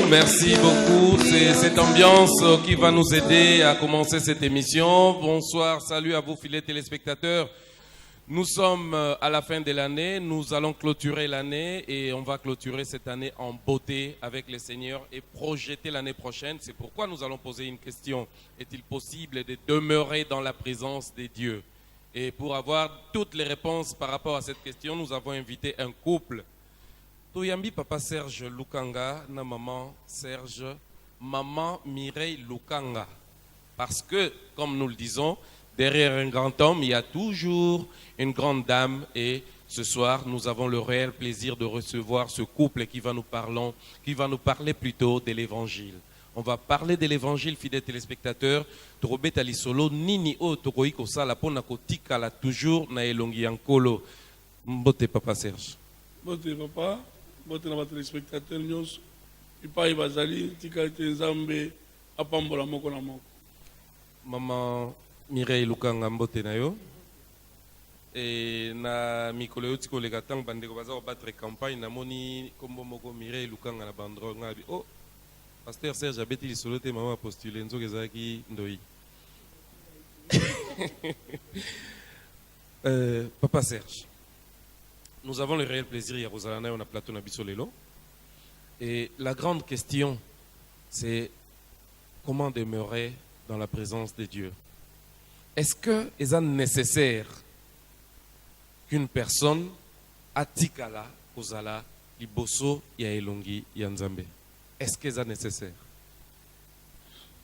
Merci beaucoup, c'est cette ambiance qui va nous aider à commencer cette émission. Bonsoir, salut à vous fidèles téléspectateurs. Nous sommes à la fin de l'année, nous allons clôturer l'année et on va clôturer cette année en beauté avec le Seigneur et projeter l'année prochaine. C'est pourquoi nous allons poser une question. Est-il possible de demeurer dans la présence de Dieu? Et pour avoir toutes les réponses par rapport à cette question, nous avons invité un couple. Toyambi papa Serge Lukanga na maman Serge, maman Mireille Lukanga. Parce que, comme nous le disons, derrière un grand homme, il y a toujours une grande dame. Et ce soir, nous avons le réel plaisir de recevoir ce couple qui va nous parler plutôt de l'évangile. On va parler de l'évangile, fidèles téléspectateurs. Torobeta lisolo nini o tokoiko sala pona kotika la toujours na elongi yankolo. Mbote papa Serge. Mbote papa. Bote na téléspectateurs nyonso ipai bazali tikalite nzambe apambola moko na moko. Maman Mireille Lukanga mbote na yo et na mikolo yo tiko lega tang bandeko baza battre campagne na moni kombo moko Mireille Lukanga na bandro ngabi oh pasteur Serge abeti lisolo te maman postule nzoke ezaki ndoi. Papa Serge, nous avons le réel plaisir, Yarozalana, on a plateau Nabiso Lelo. Et la grande question, c'est comment demeurer dans la présence de Dieu. Est-ce que c'est nécessaire qu'une personne atikala kozala liboso ya elongi ya Nzambe? Est-ce que c'est nécessaire?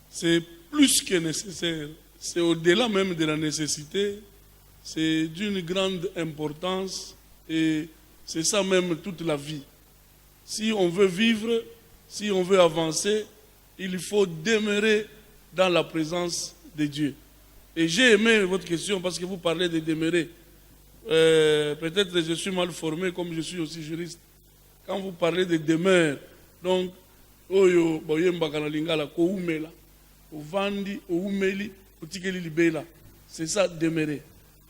C'est plus que nécessaire. C'est au-delà même de la nécessité. C'est d'une grande importance. Et c'est ça même toute la vie. Si on veut vivre, si on veut avancer, il faut demeurer dans la présence de Dieu. Et j'ai aimé votre question parce que vous parlez de demeurer. Peut-être que je suis mal formé comme je suis aussi juriste. Quand vous parlez de demeure, donc, oyo boyemba lingala ko umela, ovandi, oumeli, otikeli libela. C'est ça demeurer.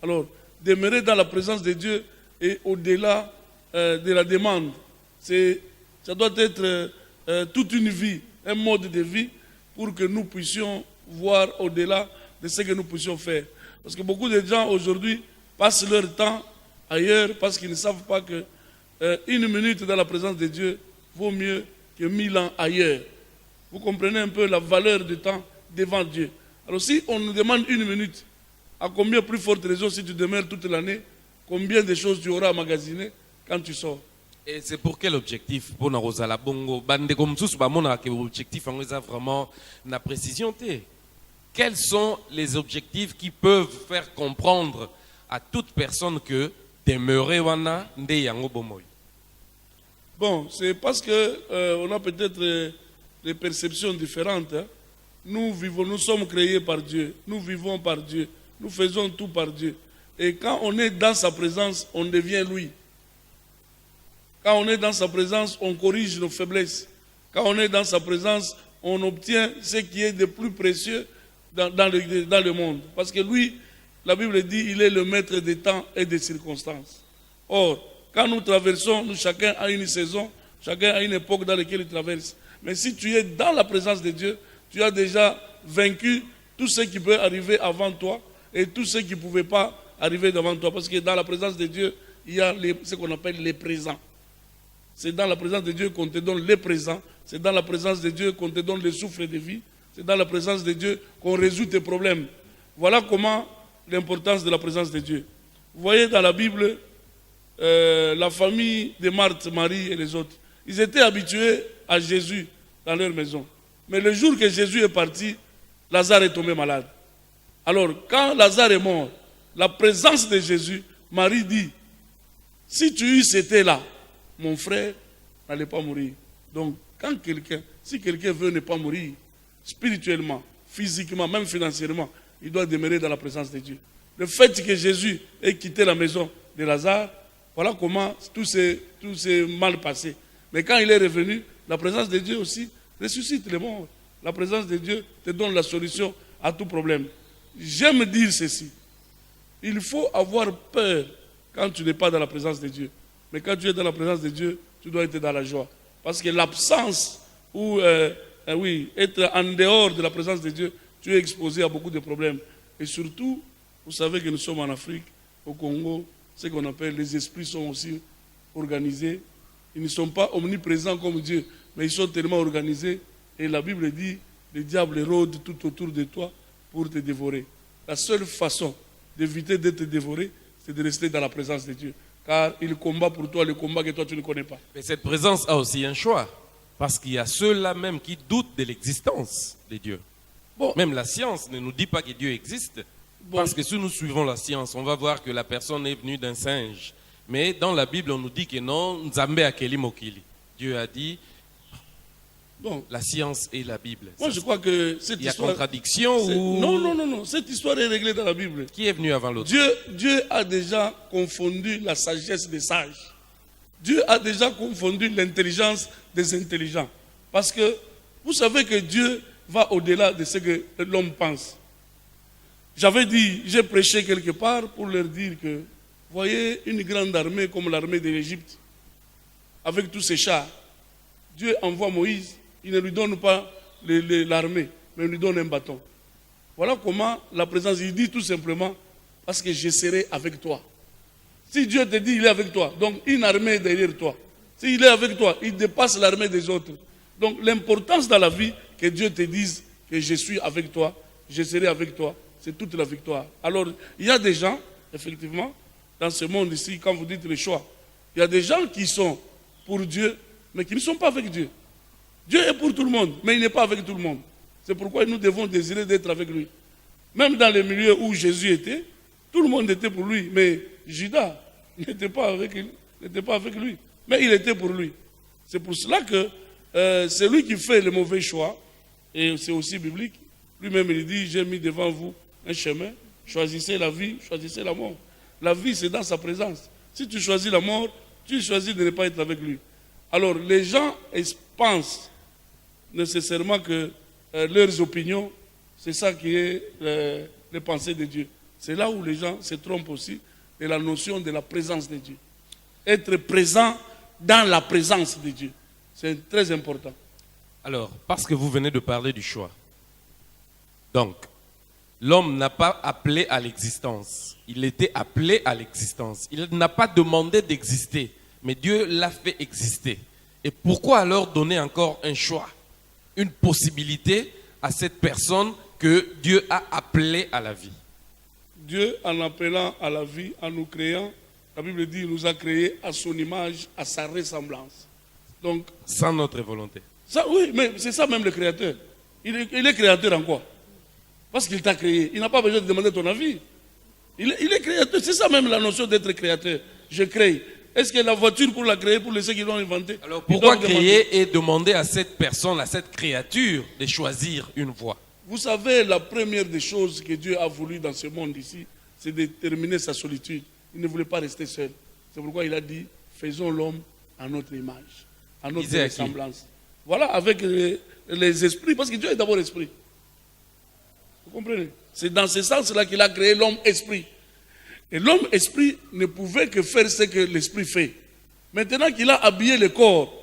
Alors, demeurer dans la présence de Dieu et au-delà de la demande. Ça doit être toute une vie, un mode de vie pour que nous puissions voir au-delà de ce que nous puissions faire. Parce que beaucoup de gens aujourd'hui passent leur temps ailleurs parce qu'ils ne savent pas que une minute dans la présence de Dieu vaut mieux que 1000 ans ailleurs. Vous comprenez un peu la valeur du temps devant Dieu. Alors si on nous demande une minute, à combien plus forte raison si tu demeures toute l'année, combien de choses tu auras à magasiner quand tu sors? Et c'est pour quel objectif? Pour Narozala Bongo, bande comme tous, bamona que l'objectif en est vraiment la précision. Quels sont les objectifs qui peuvent faire comprendre à toute personne que demeurer wana nde yango bomoy? Bon, c'est parce que on a peut-être des perceptions différentes. Hein. Nous sommes créés par Dieu, nous vivons par Dieu, nous faisons tout par Dieu. Et quand on est dans sa présence, on devient lui. Quand on est dans sa présence, on corrige nos faiblesses. Quand on est dans sa présence, on obtient ce qui est de plus précieux dans le monde. Parce que lui, la Bible dit il est le maître des temps et des circonstances. Or, quand nous traversons, nous chacun a une saison, chacun a une époque dans laquelle il traverse. Mais si tu es dans la présence de Dieu, tu as déjà vaincu tout ce qui peut arriver avant toi et tout ce qui ne pouvait pas arriver devant toi. Parce que dans la présence de Dieu, il y a ce qu'on appelle les présents. C'est dans la présence de Dieu qu'on te donne les présents. C'est dans la présence de Dieu qu'on te donne le souffle de vie. C'est dans la présence de Dieu qu'on résout tes problèmes. Voilà comment l'importance de la présence de Dieu. Vous voyez dans la Bible, la famille de Marthe, Marie et les autres, ils étaient habitués à Jésus dans leur maison. Mais le jour que Jésus est parti, Lazare est tombé malade. Alors, quand Lazare est mort, la présence de Jésus, Marie dit, si tu eusses été là, mon frère n'allait pas mourir. Donc, si quelqu'un veut ne pas mourir, spirituellement, physiquement, même financièrement, il doit demeurer dans la présence de Dieu. Le fait que Jésus ait quitté la maison de Lazare, voilà comment tout s'est mal passé. Mais quand il est revenu, la présence de Dieu aussi ressuscite les morts. La présence de Dieu te donne la solution à tout problème. J'aime dire ceci. Il faut avoir peur quand tu n'es pas dans la présence de Dieu. Mais quand tu es dans la présence de Dieu, tu dois être dans la joie. Parce que l'absence ou être en dehors de la présence de Dieu, tu es exposé à beaucoup de problèmes. Et surtout, vous savez que nous sommes en Afrique, au Congo, ce qu'on appelle les esprits sont aussi organisés. Ils ne sont pas omniprésents comme Dieu, mais ils sont tellement organisés. Et la Bible dit, le diable rôde tout autour de toi pour te dévorer. La seule façon d'éviter d'être dévoré, c'est de rester dans la présence de Dieu. Car il combat pour toi le combat que toi tu ne connais pas. Mais cette présence a aussi un choix. Parce qu'il y a ceux-là même qui doutent de l'existence de Dieu. Bon. Même la science ne nous dit pas que Dieu existe. Bon. Parce que si nous suivons la science, on va voir que la personne est venue d'un singe. Mais dans la Bible, on nous dit que non, Nzambe akeli mokili. Dieu a dit, bon, la science et la Bible. Moi, je crois que cette histoire... Il y a contradiction ou... Non. Cette histoire est réglée dans la Bible. Qui est venu avant l'autre? Dieu a déjà confondu la sagesse des sages. Dieu a déjà confondu l'intelligence des intelligents. Parce que vous savez que Dieu va au-delà de ce que l'homme pense. J'avais dit, j'ai prêché quelque part pour leur dire que, voyez, une grande armée comme l'armée de l'Égypte, avec tous ses chars, Dieu envoie Moïse, il ne lui donne pas l'armée, mais il lui donne un bâton. Voilà comment la présence, il dit tout simplement, parce que je serai avec toi. Si Dieu te dit, il est avec toi, donc une armée est derrière toi. S'il est avec toi, il dépasse l'armée des autres. Donc l'importance dans la vie, que Dieu te dise que je suis avec toi, je serai avec toi, c'est toute la victoire. Alors, il y a des gens, effectivement, dans ce monde ici, quand vous dites le choix, il y a des gens qui sont pour Dieu, mais qui ne sont pas avec Dieu. Dieu est pour tout le monde, mais il n'est pas avec tout le monde. C'est pourquoi nous devons désirer d'être avec lui. Même dans les milieux où Jésus était, tout le monde était pour lui, mais Judas n'était pas avec lui. Mais il était pour lui. C'est pour cela que c'est lui qui fait le mauvais choix, et c'est aussi biblique. Lui-même, il dit, j'ai mis devant vous un chemin, choisissez la vie, choisissez la mort. La vie, c'est dans sa présence. Si tu choisis la mort, tu choisis de ne pas être avec lui. Alors, les gens pensent nécessairement que leurs opinions, c'est ça qui est les pensées de Dieu. C'est là où les gens se trompent aussi de la notion de la présence de Dieu. Être présent dans la présence de Dieu. C'est très important. Alors, parce que vous venez de parler du choix. Donc, l'homme n'a pas appelé à l'existence. Il était appelé à l'existence. Il n'a pas demandé d'exister, mais Dieu l'a fait exister. Et pourquoi alors donner encore un choix, une possibilité à cette personne que Dieu a appelée à la vie? Dieu, en appelant à la vie, en nous créant, la Bible dit, il nous a créés à son image, à sa ressemblance. Donc, sans notre volonté. Ça, oui, mais c'est ça même le créateur. Il est créateur en quoi? Parce qu'il t'a créé. Il n'a pas besoin de demander ton avis. Il est créateur. C'est ça même la notion d'être créateur. Je crée. Est-ce que la voiture, pour la créer, pour les ceux qui l'ont inventée? Alors pourquoi créer et demander à cette personne, à cette créature, de choisir une voie? Vous savez, la première des choses que Dieu a voulu dans ce monde ici, c'est de terminer sa solitude. Il ne voulait pas rester seul. C'est pourquoi il a dit, faisons l'homme à notre image, à notre ressemblance. Voilà, avec les esprits, parce que Dieu est d'abord esprit. Vous comprenez? C'est dans ce sens-là qu'il a créé l'homme esprit. Et l'homme esprit ne pouvait que faire ce que l'esprit fait. Maintenant qu'il a habillé le corps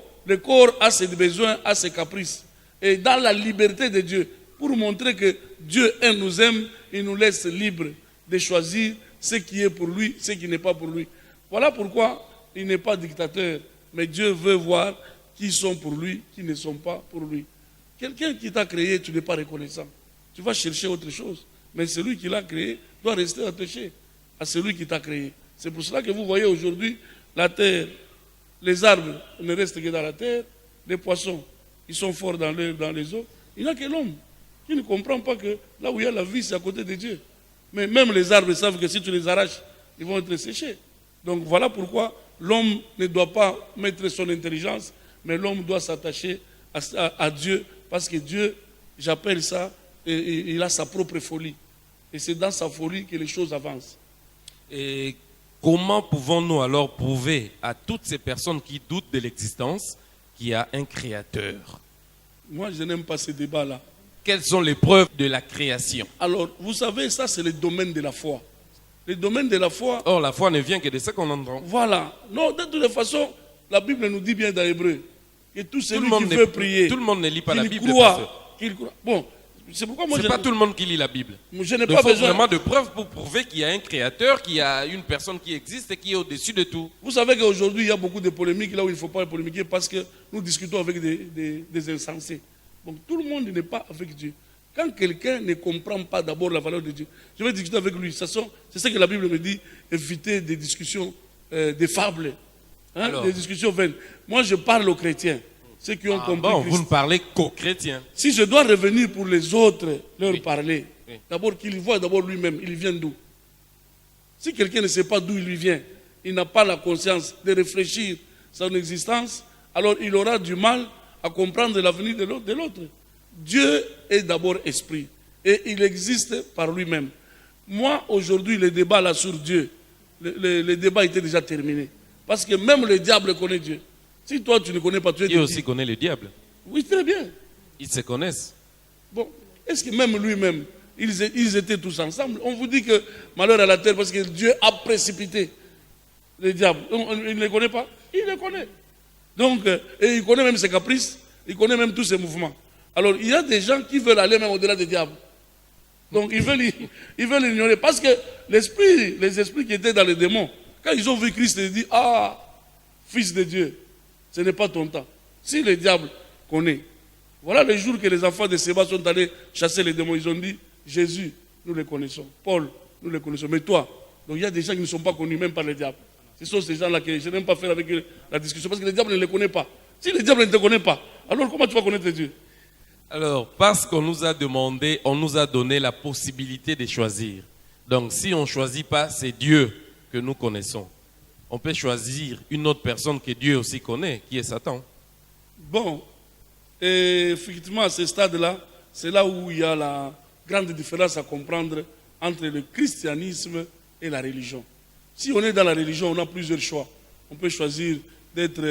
a ses besoins, a ses caprices. Et dans la liberté de Dieu, pour montrer que Dieu nous aime, il nous laisse libres de choisir ce qui est pour lui, ce qui n'est pas pour lui. Voilà pourquoi il n'est pas dictateur. Mais Dieu veut voir qui sont pour lui, qui ne sont pas pour lui. Quelqu'un qui t'a créé, tu n'es pas reconnaissant. Tu vas chercher autre chose. Mais celui qui l'a créé doit rester attaché à celui qui t'a créé. C'est pour cela que vous voyez aujourd'hui la terre, les arbres ne restent que dans la terre, les poissons, ils sont forts dans les eaux. Il n'y a que l'homme qui ne comprend pas que là où il y a la vie, c'est à côté de Dieu. Mais même les arbres savent que si tu les arraches, ils vont être séchés. Donc voilà pourquoi l'homme ne doit pas mettre son intelligence, mais l'homme doit s'attacher à Dieu, parce que Dieu, j'appelle ça, il a sa propre folie. Et c'est dans sa folie que les choses avancent. Et comment pouvons-nous alors prouver à toutes ces personnes qui doutent de l'existence qu'il y a un créateur? Moi, je n'aime pas ce débat-là. Quelles sont les preuves de la création? Alors, vous savez, ça c'est le domaine de la foi. Le domaine de la foi... Or, la foi ne vient que de ce qu'on entend. Voilà. Non, de toute façon, la Bible nous dit bien dans Hébreu que tout celui qui veut prier... Tout le monde ne lit pas la Bible. Qu'il croit. Bon, c'est pourquoi moi... C'est pas tout le monde qui lit la Bible. Je n'ai pas besoin... vraiment de preuves pour prouver qu'il y a un créateur, qu'il y a une personne qui existe et qui est au-dessus de tout. Vous savez qu'aujourd'hui, il y a beaucoup de polémiques là où il ne faut pas polémiquer parce que nous discutons avec des insensés. Donc tout le monde n'est pas avec Dieu. Quand quelqu'un ne comprend pas d'abord la valeur de Dieu, je vais discuter avec lui. C'est ce que la Bible me dit, éviter des discussions, des fables, des discussions vaines. Moi, je parle aux chrétiens, ceux qui ont compris bon, Christ. vous ne parlez qu'aux chrétiens. Si je dois revenir pour les autres, leur parler, d'abord qu'il voit d'abord lui-même, il vient d'où? Si quelqu'un ne sait pas d'où il lui vient, il n'a pas la conscience de réfléchir son existence, alors il aura du mal à comprendre l'avenir de l'autre. Dieu est d'abord esprit et il existe par lui-même. Moi, aujourd'hui, le débat là sur Dieu, le débat était déjà terminé. Parce que même le diable connaît Dieu. Si toi, tu ne connais pas, tu es... Dieu aussi connaît le diable. Oui, très bien. Ils se connaissent. Bon, est-ce que même lui-même, ils étaient tous ensemble? On vous dit que malheur à la terre parce que Dieu a précipité le diable. Il ne le connaît pas? Il le connaît. Donc, et il connaît même ses caprices, il connaît même tous ses mouvements. Alors, il y a des gens qui veulent aller même au-delà des diables. Donc, ils veulent l'ignorer. Parce que les esprits qui étaient dans les démons, quand ils ont vu Christ, ils disent, ah, fils de Dieu, ce n'est pas ton temps. Si le diable connaît, voilà le jour que les enfants de Séba sont allés chasser les démons, ils ont dit, Jésus, nous le connaissons. Paul, nous le connaissons. Mais toi, donc il y a des gens qui ne sont pas connus même par le diable. Ce sont ces gens-là que je n'aime pas faire avec eux la discussion, parce que le diable ne les connaît pas. Si le diable ne te connaît pas, alors comment tu vas connaître Dieu? Alors, parce qu'on nous a demandé, on nous a donné la possibilité de choisir. Donc, si on ne choisit pas, c'est Dieu que nous connaissons. On peut choisir une autre personne que Dieu aussi connaît, qui est Satan. Bon, et effectivement, à ce stade-là, c'est là où il y a la grande différence à comprendre entre le christianisme et la religion. Si on est dans la religion, on a plusieurs choix. On peut choisir d'être,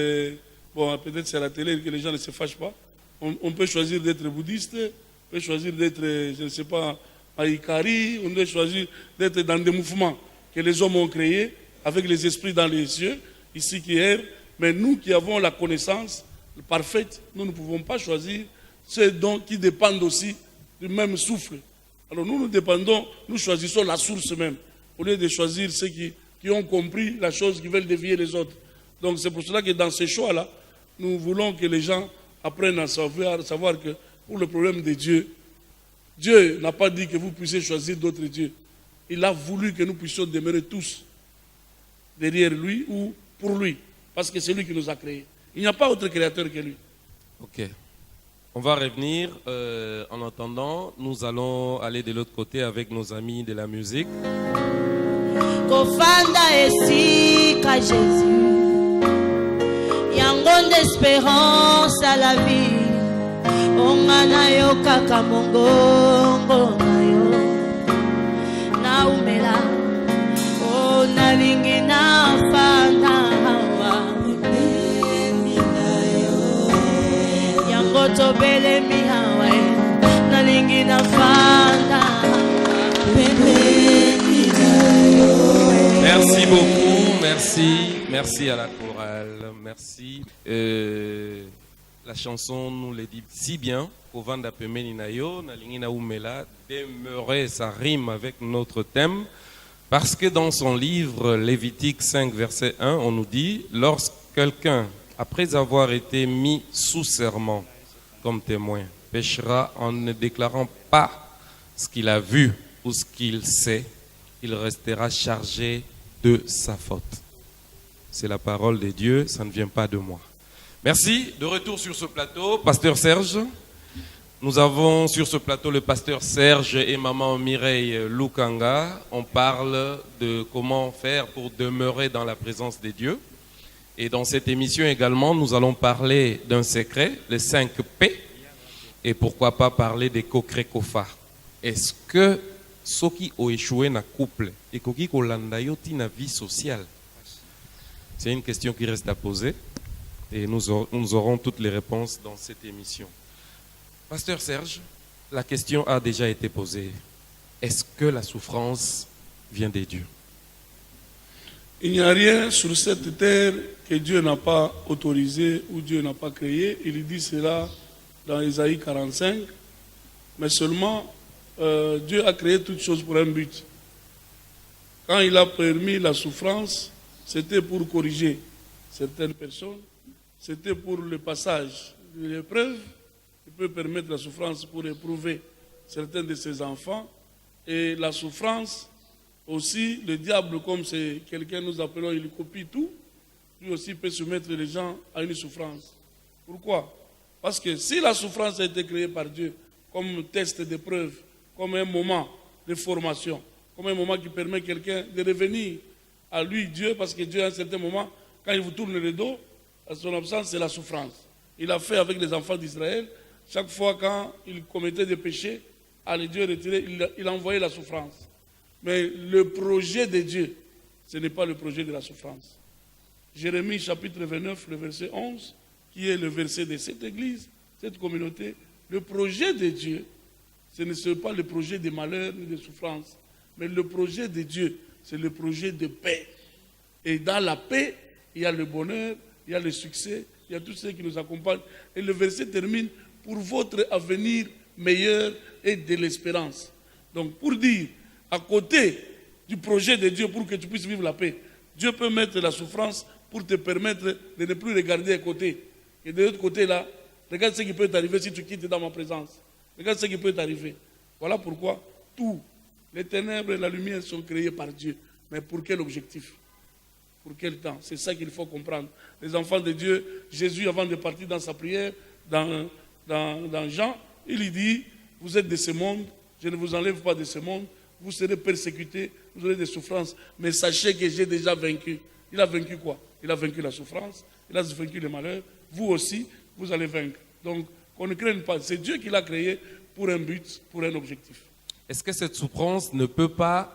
bon, peut-être c'est à la télé que les gens ne se fâchent pas. On peut choisir d'être bouddhiste, on peut choisir d'être, je ne sais pas, à Ikari, on peut choisir d'être dans des mouvements que les hommes ont créés, avec les esprits dans les cieux, ici qui errent. Mais nous qui avons la connaissance parfaite, nous ne pouvons pas choisir ceux qui dépendent aussi du même souffle. Alors nous choisissons la source même, au lieu de choisir ceux qui ont compris la chose, qui veulent dévier les autres. Donc c'est pour cela que dans ces choix-là, nous voulons que les gens apprennent à savoir que pour le problème de Dieu, Dieu n'a pas dit que vous puissiez choisir d'autres dieux. Il a voulu que nous puissions demeurer tous derrière lui ou pour lui, parce que c'est lui qui nous a créés. Il n'y a pas autre créateur que lui. Ok. On va revenir. En attendant, nous allons aller de l'autre côté avec nos amis de la musique. Kofanda esika Jésus. Yango d'espérance à la vie. Ongana yo kaka mongongo na yo. Na umela. O nalingi na fanda hawa. Yango tobele mi hawa. Nalingi na fanda. Merci beaucoup, merci à la chorale, merci. La chanson nous le dit si bien, Kovanda Pemeni Nayo, Nalingina Umela, demeurer, ça rime avec notre thème, parce que dans son livre Lévitique 5, verset 1, on nous dit, lorsque quelqu'un, après avoir été mis sous serment comme témoin, péchera en ne déclarant pas ce qu'il a vu ou ce qu'il sait, il restera chargé de sa faute. C'est la parole de Dieu, ça ne vient pas de moi. Merci. De retour sur ce plateau, Pasteur Serge. Nous avons sur ce plateau le Pasteur Serge et Maman Mireille Lukanga. On parle de comment faire pour demeurer dans la présence de Dieu. Et dans cette émission également, nous allons parler d'un secret, les 5 P. Et pourquoi pas parler des Kokrekofa. Est-ce que ceux qui ont échoué dans le couple et qui ont dans la vie sociale? C'est une question qui reste à poser et nous aurons toutes les réponses dans cette émission. Pasteur Serge, la question a déjà été posée. Est-ce que la souffrance vient de Dieu? Il n'y a rien sur cette terre que Dieu n'a pas autorisé ou Dieu n'a pas créé. Il dit cela dans Ésaïe 45. Mais seulement, Dieu a créé toutes choses pour un but. Quand il a permis la souffrance, c'était pour corriger certaines personnes, c'était pour le passage de l'épreuve. Il peut permettre la souffrance pour éprouver certains de ses enfants. Et la souffrance, aussi, le diable, comme c'est quelqu'un nous appelons, il copie tout, lui aussi peut soumettre les gens à une souffrance. Pourquoi? Parce que si la souffrance a été créée par Dieu comme test d'épreuve, comme un moment de formation, comme un moment qui permet à quelqu'un de revenir à lui, Dieu, parce que Dieu, à un certain moment, quand il vous tourne le dos, à son absence, c'est la souffrance. Il a fait avec les enfants d'Israël, chaque fois quand ils commettaient des péchés, allez Dieu retirer, il envoyait la souffrance. Mais le projet de Dieu, ce n'est pas le projet de la souffrance. Jérémie chapitre 29, le verset 11, qui est le verset de cette église, cette communauté, le projet de Dieu, ce n'est pas le projet de malheur ni de souffrance, mais le projet de Dieu, c'est le projet de paix. Et dans la paix, il y a le bonheur, il y a le succès, il y a tout ce qui nous accompagne. Et le verset termine pour votre avenir meilleur et de l'espérance. Donc pour dire, à côté du projet de Dieu pour que tu puisses vivre la paix, Dieu peut mettre la souffrance pour te permettre de ne plus regarder à côté. Et de l'autre côté là, regarde ce qui peut t'arriver si tu quittes dans ma présence. Regarde ce qui peut t'arriver. Voilà pourquoi tout, les ténèbres et la lumière sont créés par Dieu. Mais pour quel objectif? Pour quel temps? C'est ça qu'il faut comprendre. Les enfants de Dieu, Jésus, avant de partir dans sa prière, dans Jean, il dit, vous êtes de ce monde, je ne vous enlève pas de ce monde, vous serez persécutés, vous aurez des souffrances, mais sachez que j'ai déjà vaincu. Il a vaincu quoi? Il a vaincu la souffrance, il a vaincu le malheur, vous aussi, vous allez vaincre. Donc, qu'on ne craigne pas, c'est Dieu qui l'a créé pour un but, pour un objectif. Est-ce que cette souffrance ne peut pas,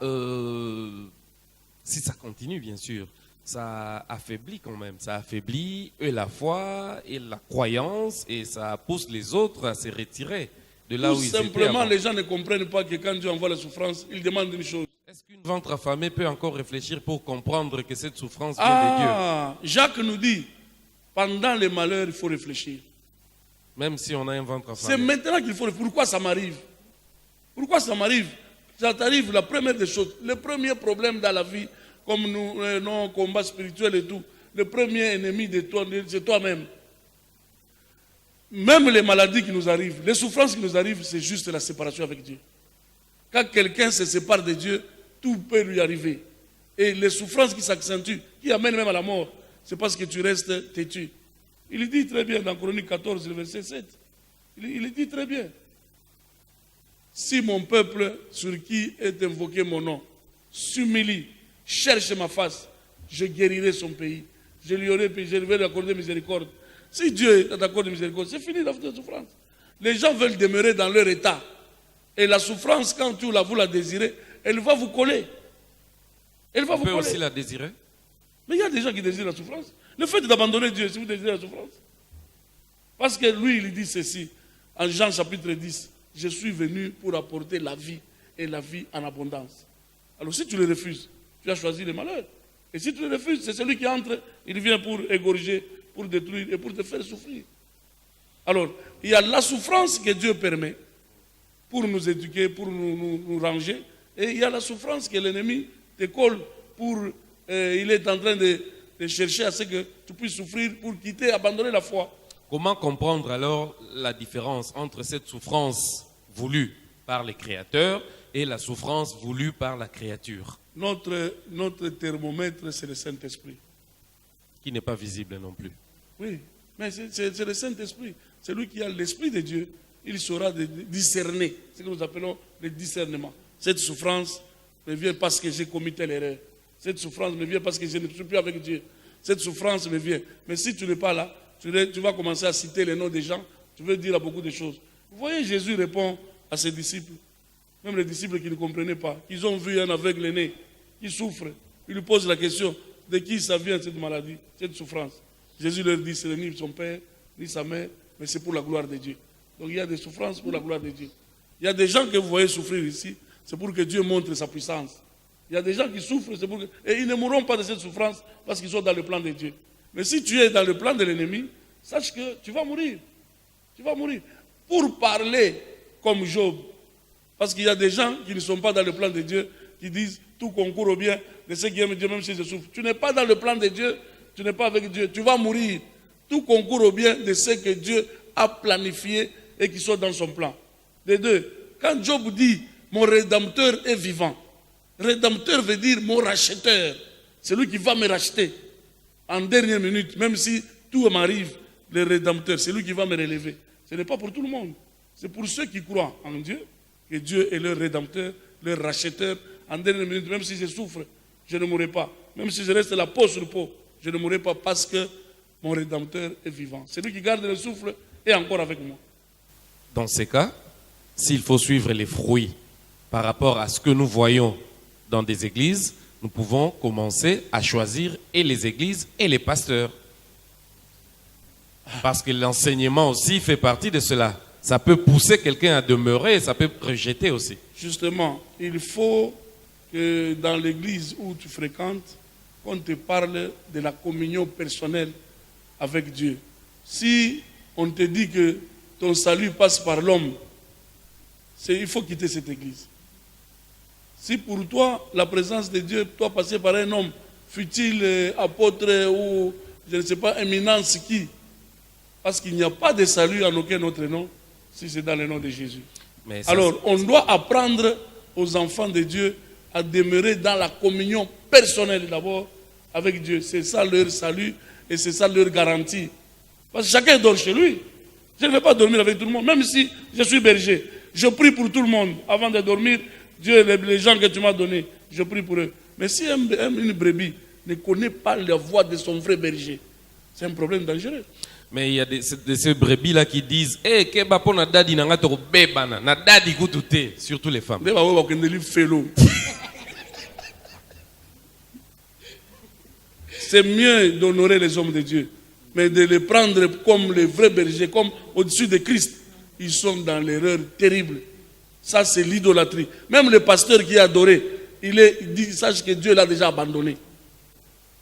si ça continue bien sûr, ça affaiblit quand même, ça affaiblit et la foi et la croyance et ça pousse les autres à se retirer de là où ils étaient avant. Simplement, les gens ne comprennent pas que quand Dieu envoie la souffrance, il demande une chose. Est-ce qu'une ventre affamée peut encore réfléchir pour comprendre que cette souffrance vient de Dieu? Jacques nous dit, pendant les malheurs, il faut réfléchir. Même si on a un ventre affamé. C'est maintenant qu'il faut réfléchir. Pourquoi ça m'arrive? Pourquoi ça m'arrive? Ça t'arrive, la première des choses, le premier problème dans la vie, comme nous, nos combats spirituels et tout, le premier ennemi de toi, c'est toi-même. Même les maladies qui nous arrivent, les souffrances qui nous arrivent, c'est juste la séparation avec Dieu. Quand quelqu'un se sépare de Dieu, tout peut lui arriver. Et les souffrances qui s'accentuent, qui amènent même à la mort, c'est parce que tu restes têtu. Il dit très bien dans Chronique 14, le verset 7. Il dit très bien. Si mon peuple, sur qui est invoqué mon nom, s'humilie, cherche ma face, je guérirai son pays. Je vais lui accorder miséricorde. Si Dieu t'accorde miséricorde, c'est fini la souffrance. Les gens veulent demeurer dans leur état. Et la souffrance, quand vous la désirez, elle va vous coller. Elle va vous coller. On peut aussi la désirer. Mais il y a des gens qui désirent la souffrance. Le fait d'abandonner Dieu, si vous désirez la souffrance. Parce que lui, il dit ceci, en Jean chapitre 10, je suis venu pour apporter la vie et la vie en abondance. Alors si tu le refuses, tu as choisi le malheur. Et si tu le refuses, c'est celui qui entre, il vient pour égorger, pour détruire et pour te faire souffrir. Alors, il y a la souffrance que Dieu permet pour nous éduquer, pour nous ranger, et il y a la souffrance que l'ennemi te colle pour... il est en train de chercher à ce que tu puisses souffrir pour quitter, abandonner la foi. Comment comprendre alors la différence entre cette souffrance voulue par les créateurs et la souffrance voulue par la créature? Notre thermomètre, c'est le Saint-Esprit. Qui n'est pas visible non plus. Oui, mais c'est le Saint-Esprit. C'est lui qui a l'Esprit de Dieu. Il saura discerner, ce que nous appelons le discernement. Cette souffrance me vient parce que j'ai commis telle erreur. Cette souffrance me vient parce que je ne suis plus avec Dieu. Cette souffrance me vient. Mais si tu n'es pas là, tu vas commencer à citer les noms des gens. Tu veux dire à beaucoup de choses. Vous voyez, Jésus répond à ses disciples. Même les disciples qui ne comprenaient pas. Ils ont vu un aveugle né qui souffre. Il lui pose la question, de qui ça vient cette maladie, cette souffrance. Jésus leur dit, ce n'est ni son père, ni sa mère, mais c'est pour la gloire de Dieu. Donc il y a des souffrances pour la gloire de Dieu. Il y a des gens que vous voyez souffrir ici, c'est pour que Dieu montre sa puissance. Il y a des gens qui souffrent, et ils ne mourront pas de cette souffrance parce qu'ils sont dans le plan de Dieu. Mais si tu es dans le plan de l'ennemi, sache que tu vas mourir. Tu vas mourir. Pour parler comme Job, parce qu'il y a des gens qui ne sont pas dans le plan de Dieu, qui disent tout concourt au bien de ceux qui aiment Dieu, même si je souffre. Tu n'es pas dans le plan de Dieu, tu n'es pas avec Dieu, tu vas mourir. Tout concourt au bien de ceux que Dieu a planifiés et qui sont dans son plan. Les deux, quand Job dit mon Rédempteur est vivant, Rédempteur veut dire mon racheteur, celui qui va me racheter en dernière minute, même si tout m'arrive, le Rédempteur, c'est lui qui va me relever. Ce n'est pas pour tout le monde, c'est pour ceux qui croient en Dieu, que Dieu est leur Rédempteur, leur racheteur. En dernière minute, même si je souffre, je ne mourrai pas. Même si je reste la peau sur peau, je ne mourrai pas parce que mon Rédempteur est vivant. C'est lui qui garde le souffle et encore avec moi. Dans ces cas, s'il faut suivre les fruits par rapport à ce que nous voyons dans des églises, nous pouvons commencer à choisir et les églises et les pasteurs. Parce que l'enseignement aussi fait partie de cela. Ça peut pousser quelqu'un à demeurer et ça peut rejeter aussi. Justement, il faut que dans l'église où tu fréquentes, qu'on te parle de la communion personnelle avec Dieu. Si on te dit que ton salut passe par l'homme, il faut quitter cette église. Si pour toi, la présence de Dieu doit passer par un homme, fut-il apôtre ou, je ne sais pas, éminence qui, parce qu'il n'y a pas de salut en aucun autre nom, si c'est dans le nom de Jésus. Alors, on doit apprendre aux enfants de Dieu à demeurer dans la communion personnelle d'abord avec Dieu. C'est ça leur salut et c'est ça leur garantie. Parce que chacun dort chez lui. Je ne vais pas dormir avec tout le monde, même si je suis berger. Je prie pour tout le monde. Avant de dormir, Dieu, les gens que tu m'as donnés, je prie pour eux. Mais si une brebis ne connaît pas la voix de son vrai berger, c'est un problème dangereux. Mais il y a de ces brebis-là qui disent « Eh, que bapo na dadi na ngato bebana, na dadi kutute », surtout les femmes. C'est mieux d'honorer les hommes de Dieu, mais de les prendre comme les vrais bergers, comme au-dessus de Christ. Ils sont dans l'erreur terrible. Ça, c'est l'idolâtrie. Même le pasteur qui est adoré, il dit, sache que Dieu l'a déjà abandonné.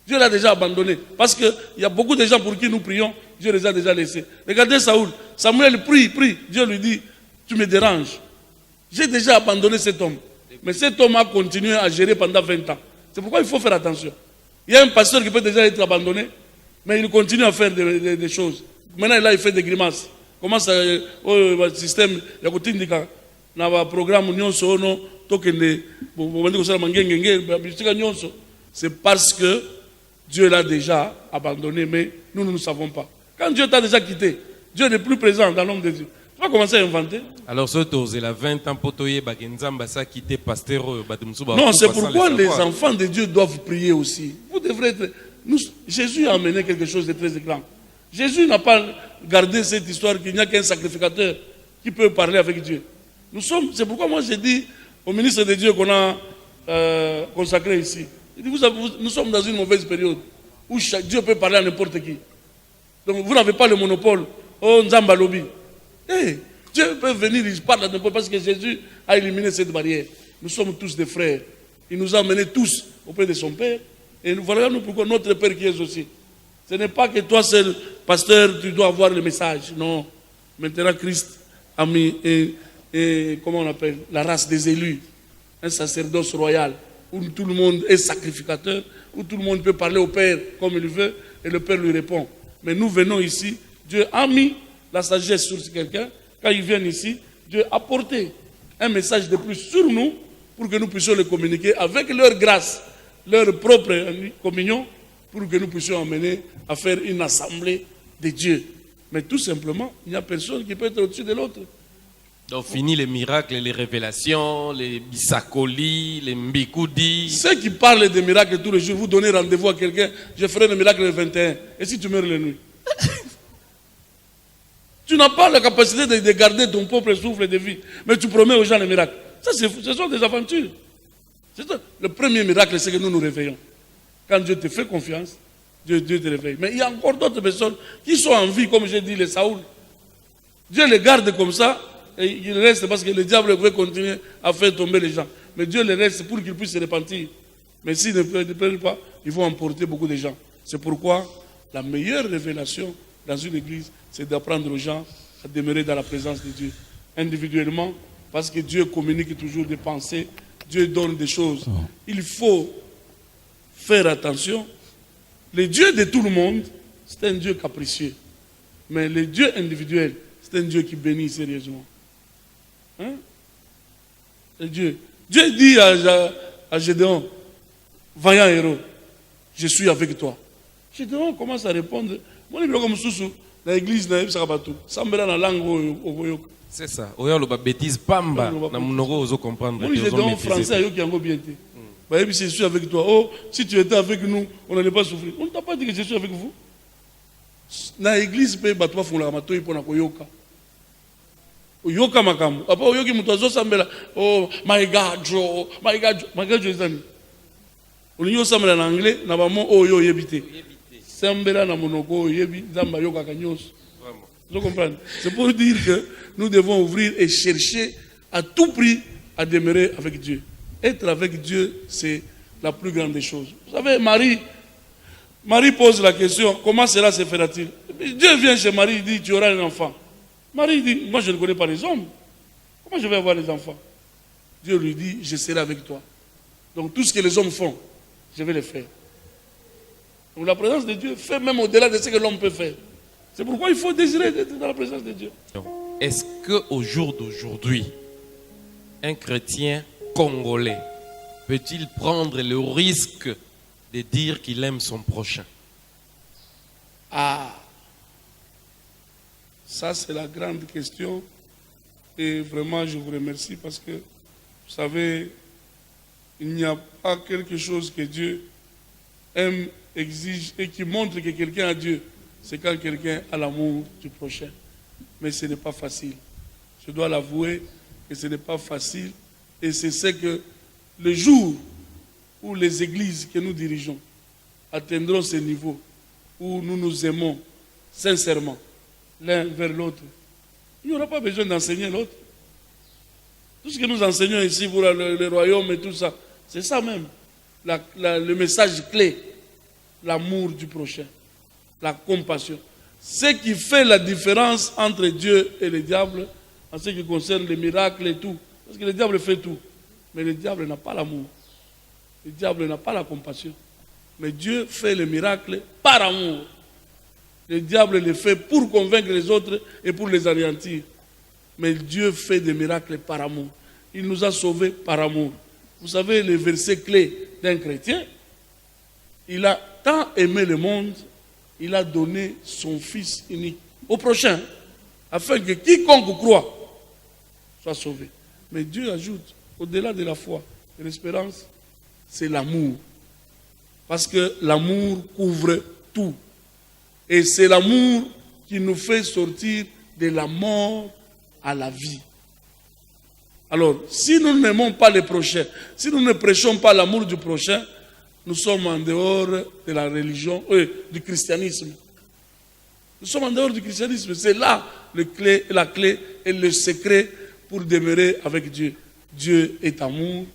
Dieu l'a déjà abandonné. Parce qu'il y a beaucoup de gens pour qui nous prions, Dieu les a déjà laissés. Regardez Saoul. Samuel prie. Dieu lui dit, tu me déranges. J'ai déjà abandonné cet homme. Mais cet homme a continué à gérer pendant 20 ans. C'est pourquoi il faut faire attention. Il y a un pasteur qui peut déjà être abandonné, mais il continue à faire des choses. Maintenant, là, il fait des grimaces. Comment ça, le système, il y a un programme, c'est parce que Dieu l'a déjà abandonné, mais nous ne savons pas. Quand Dieu t'a déjà quitté, Dieu n'est plus présent dans l'homme de Dieu. Tu vas commencer à inventer. Alors, ce taux, il a 20 ans pour quitter pasteur. Non, c'est pourquoi les enfants de Dieu doivent prier aussi. Vous devrez être. Jésus a amené quelque chose de très grand. Jésus n'a pas gardé cette histoire qu'il n'y a qu'un sacrificateur qui peut parler avec Dieu. C'est pourquoi moi j'ai dit au ministre de Dieu qu'on a consacré ici. Nous sommes dans une mauvaise période où Dieu peut parler à n'importe qui. Donc vous n'avez pas le monopole. Oh, Nzamba Lobi. Dieu peut venir, il parle à n'importe qui parce que Jésus a éliminé cette barrière. Nous sommes tous des frères. Il nous a amenés tous auprès de son Père. Et voilà nous pourquoi notre Père qui est aussi. Ce n'est pas que toi seul, pasteur, tu dois avoir le message. Non. Maintenant, Christ a mis, comment on appelle, la race des élus. Un sacerdoce royal, où tout le monde est sacrificateur, où tout le monde peut parler au Père comme il veut, et le Père lui répond. Mais nous venons ici, Dieu a mis la sagesse sur quelqu'un. Quand ils viennent ici, Dieu a porté un message de plus sur nous pour que nous puissions le communiquer avec leur grâce, leur propre communion, pour que nous puissions amener à faire une assemblée de Dieu. Mais tout simplement, il n'y a personne qui peut être au-dessus de l'autre. Donc fini les miracles, les révélations, les bisakoli, les mbikoudi. Ceux qui parlent des miracles tous les jours, vous donnez rendez-vous à quelqu'un, je ferai le miracle le 21. Et si tu meurs la nuit? Tu n'as pas la capacité de garder ton propre souffle de vie, mais tu promets aux gens les miracles. Ça, ce sont des aventures. C'est ça. Le premier miracle, c'est que nous nous réveillons. Quand Dieu te fait confiance, Dieu te réveille. Mais il y a encore d'autres personnes qui sont en vie, comme j'ai dit, les Saoul. Dieu les garde comme ça, et ils restent parce que le diable veut continuer à faire tomber les gens. Mais Dieu les reste pour qu'ils puissent se repentir. Mais s'ils ne prennent pas, ils vont emporter beaucoup de gens. C'est pourquoi la meilleure révélation dans une église, c'est d'apprendre aux gens à demeurer dans la présence de Dieu. Individuellement, parce que Dieu communique toujours des pensées, Dieu donne des choses. Il faut faire attention. Le Dieu de tout le monde, c'est un Dieu capricieux. Mais le Dieu individuel, c'est un Dieu qui bénit sérieusement. Hein? Dieu dit à Gédéon, vaillant héros, je suis avec toi. Gédéon commence à répondre, dans l'église, c'est ça. Oya lo ba bêtise pamba na munoko ozo comprendre. Gédéon français qui en bien. Je suis avec toi. Oh, si tu étais avec nous, on n'allait pas souffrir. On ne t'a pas dit que je suis avec vous. Dans l'église, il y a des gens qui sont yoka. Yoka makamu. Après, yoki mutazo sambela. Oh, my God, Joe. My God, my God, Joe. On y sambela en anglais. Na ba mo oh yo yebite. Sambela na monoko yebi zamba yoka kanyos. Vous comprenez? C'est pour dire que nous devons ouvrir et chercher à tout prix à demeurer avec Dieu. Être avec Dieu, c'est la plus grande des choses. Vous savez, Marie pose la question, comment cela se fera-t-il? Dieu vient chez Marie, il dit, tu auras un enfant. Marie dit, moi je ne connais pas les hommes. Comment je vais avoir les enfants? Dieu lui dit, je serai avec toi. Donc tout ce que les hommes font, je vais le faire. Donc la présence de Dieu fait même au-delà de ce que l'homme peut faire. C'est pourquoi il faut désirer d'être dans la présence de Dieu. Est-ce qu'au jour d'aujourd'hui, un chrétien congolais peut-il prendre le risque de dire qu'il aime son prochain? Ah, ça c'est la grande question. Et vraiment, je vous remercie parce que, vous savez, il n'y a pas quelque chose que Dieu aime, exige et qui montre que quelqu'un a Dieu. C'est quand quelqu'un a l'amour du prochain. Mais ce n'est pas facile. Je dois l'avouer que ce n'est pas facile. Et c'est ce que le jour où les églises que nous dirigeons atteindront ce niveau, où nous nous aimons sincèrement l'un vers l'autre, il n'y aura pas besoin d'enseigner l'autre. Tout ce que nous enseignons ici pour le royaume et tout ça, c'est ça même. Le message clé, l'amour du prochain, la compassion. Ce qui fait la différence entre Dieu et le diable en ce qui concerne les miracles et tout. Parce que le diable fait tout. Mais le diable n'a pas l'amour. Le diable n'a pas la compassion. Mais Dieu fait les miracles par amour. Le diable les fait pour convaincre les autres et pour les anéantir. Mais Dieu fait des miracles par amour. Il nous a sauvés par amour. Vous savez, le verset clé d'un chrétien, il a tant aimé le monde, il a donné son Fils unique au prochain, afin que quiconque croit soit sauvé. Mais Dieu ajoute, au-delà de la foi et l'espérance, c'est l'amour. Parce que l'amour couvre tout. Et c'est l'amour qui nous fait sortir de la mort à la vie. Alors, si nous n'aimons pas les prochains, si nous ne prêchons pas l'amour du prochain, nous sommes en dehors de la religion, du christianisme. Nous sommes en dehors du christianisme. C'est là la clé et le secret pour demeurer avec Dieu. Dieu est amour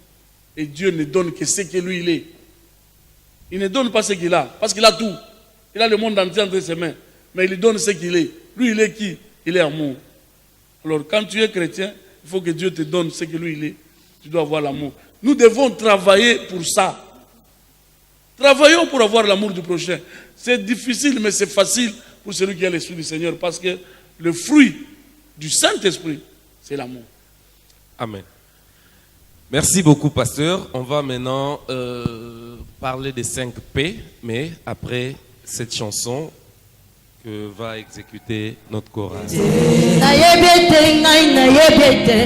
Et Dieu ne donne que ce que lui il est. Il ne donne pas ce qu'il a, parce qu'il a tout. Il a le monde entier entre ses mains. Mais il donne ce qu'il est. Lui, il est qui? Il est amour. Alors, quand tu es chrétien, il faut que Dieu te donne ce que lui, il est. Tu dois avoir l'amour. Nous devons travailler pour ça. Travaillons pour avoir l'amour du prochain. C'est difficile, mais c'est facile pour celui qui a l'Esprit du Seigneur. Parce que le fruit du Saint-Esprit, c'est l'amour. Amen. Merci beaucoup, pasteur. On va maintenant parler des 5 P, mais après cette chanson que va exécuter notre chorale. Nayebiete ngai nayebiete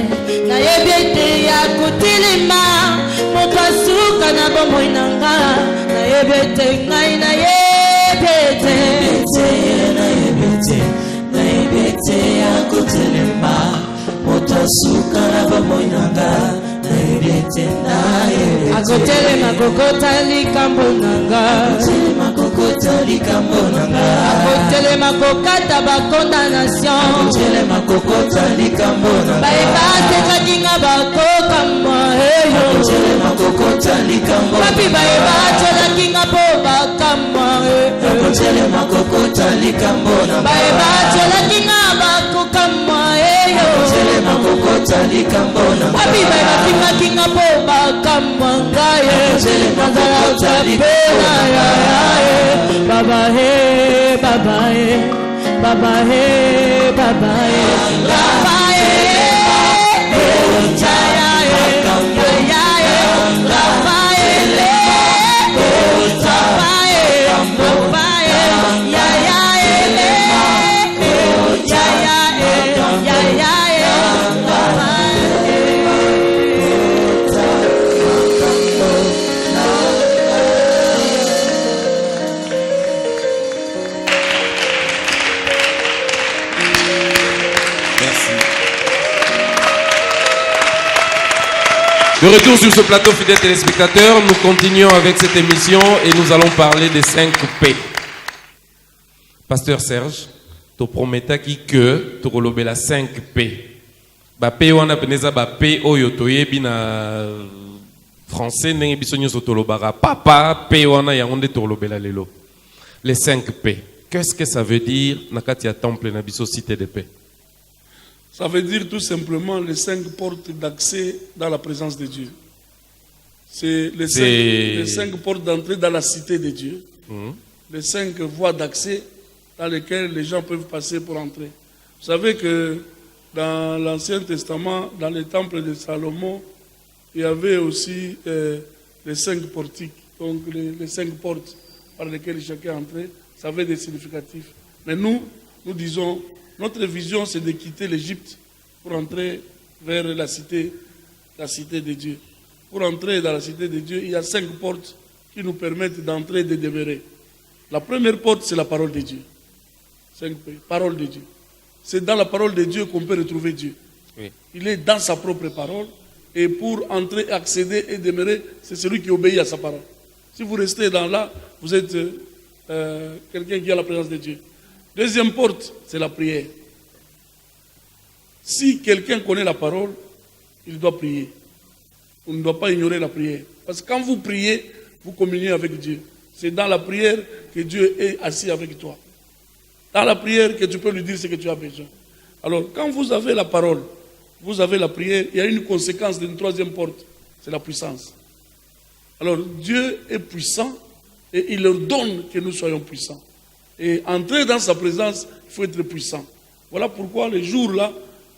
nayebiete ya kutilima moto asuka na bomoi nanga nayebiete ngai nayebiete nayebiete ya kutilima moto asuka na bomoi nanga akotele makokota likambo nanga akotele makokata bakondamnation bayebatekakinga bakokamwa eyo papi bayebacolakinga po bakamwa bayebacolakinga bakokamwa eyo papi bayebakingakinga po bakamwa ngaye nazala pena yaye baba he baba he baba he baba he baba he De retour sur ce plateau, fidèles téléspectateurs, nous continuons avec cette émission et nous allons parler des 5 P. Pasteur Serge, tu promets que tu relobes la 5 P. Ba P wana peneza ba P oyo toyebi na français ndenge biso nyonso tolobaka papa P wana yango nde tolobela lelo. Les 5 P. Qu'est-ce que ça veut dire na kati ya temple na biso cité de paix? Ça veut dire tout simplement les 5 portes d'accès dans la présence de Dieu. C'est les 5 portes d'entrée dans la cité de Dieu. Les 5 voies d'accès dans lesquelles les gens peuvent passer pour entrer. Vous savez que dans l'Ancien Testament, dans les temples de Salomon, il y avait aussi les 5 portiques. Donc les 5 portes par lesquelles chacun entrait, ça avait des significatifs. Mais nous disons, notre vision, c'est de quitter l'Égypte pour entrer vers la cité de Dieu. Pour entrer dans la cité de Dieu, il y a 5 portes qui nous permettent d'entrer et de demeurer. La première porte, c'est la parole de Dieu. 5 parole de Dieu. C'est dans la parole de Dieu qu'on peut retrouver Dieu. Oui. Il est dans sa propre parole. Et pour entrer, accéder et demeurer, c'est celui qui obéit à sa parole. Si vous restez dans là, vous êtes quelqu'un qui a la présence de Dieu. Deuxième porte, c'est la prière. Si quelqu'un connaît la parole, il doit prier. On ne doit pas ignorer la prière. Parce que quand vous priez, vous communiez avec Dieu. C'est dans la prière que Dieu est assis avec toi. Dans la prière que tu peux lui dire ce que tu as besoin. Alors, quand vous avez la parole, vous avez la prière, il y a une conséquence d'une troisième porte, c'est la puissance. Alors, Dieu est puissant et il ordonne que nous soyons puissants. Et entrer dans sa présence, il faut être puissant. Voilà pourquoi les jours-là,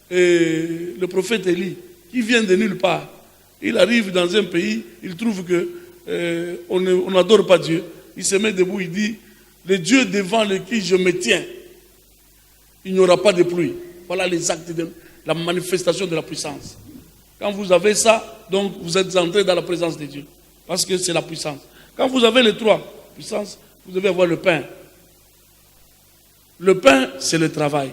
le prophète Élie, qui vient de nulle part, il arrive dans un pays, il trouve qu'on n'adore pas Dieu. Il se met debout, il dit, le Dieu devant lequel je me tiens, il n'y aura pas de pluie. Voilà les actes de la manifestation de la puissance. Quand vous avez ça, donc vous êtes entré dans la présence de Dieu. Parce que c'est la puissance. Quand vous avez les 3 puissances, vous devez avoir le pain. Le pain, c'est le travail.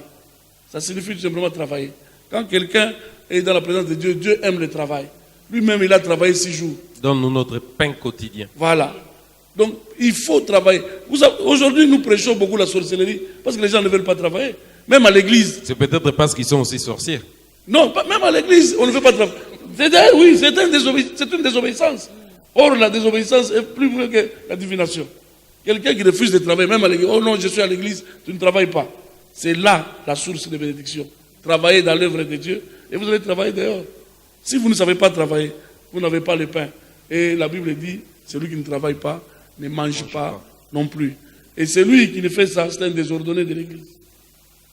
Ça signifie tout simplement travailler. Quand quelqu'un est dans la présence de Dieu, Dieu aime le travail. Lui-même, il a travaillé 6 jours. Donne-nous notre pain quotidien. Voilà. Donc, il faut travailler. Aujourd'hui, nous prêchons beaucoup la sorcellerie parce que les gens ne veulent pas travailler. Même à l'église. C'est peut-être parce qu'ils sont aussi sorciers. Non, même à l'église, on ne veut pas travailler. Oui, c'est une désobéissance. Or, la désobéissance est plus vraie que la divination. Quelqu'un qui refuse de travailler, même à l'église, oh non, je suis à l'église, tu ne travailles pas. C'est là la source de bénédiction. Travaillez dans l'œuvre de Dieu et vous allez travailler dehors. Si vous ne savez pas travailler, vous n'avez pas le pain. Et la Bible dit, celui qui ne travaille pas ne mange pas non plus. Et celui qui ne fait ça, c'est un désordonné de l'église.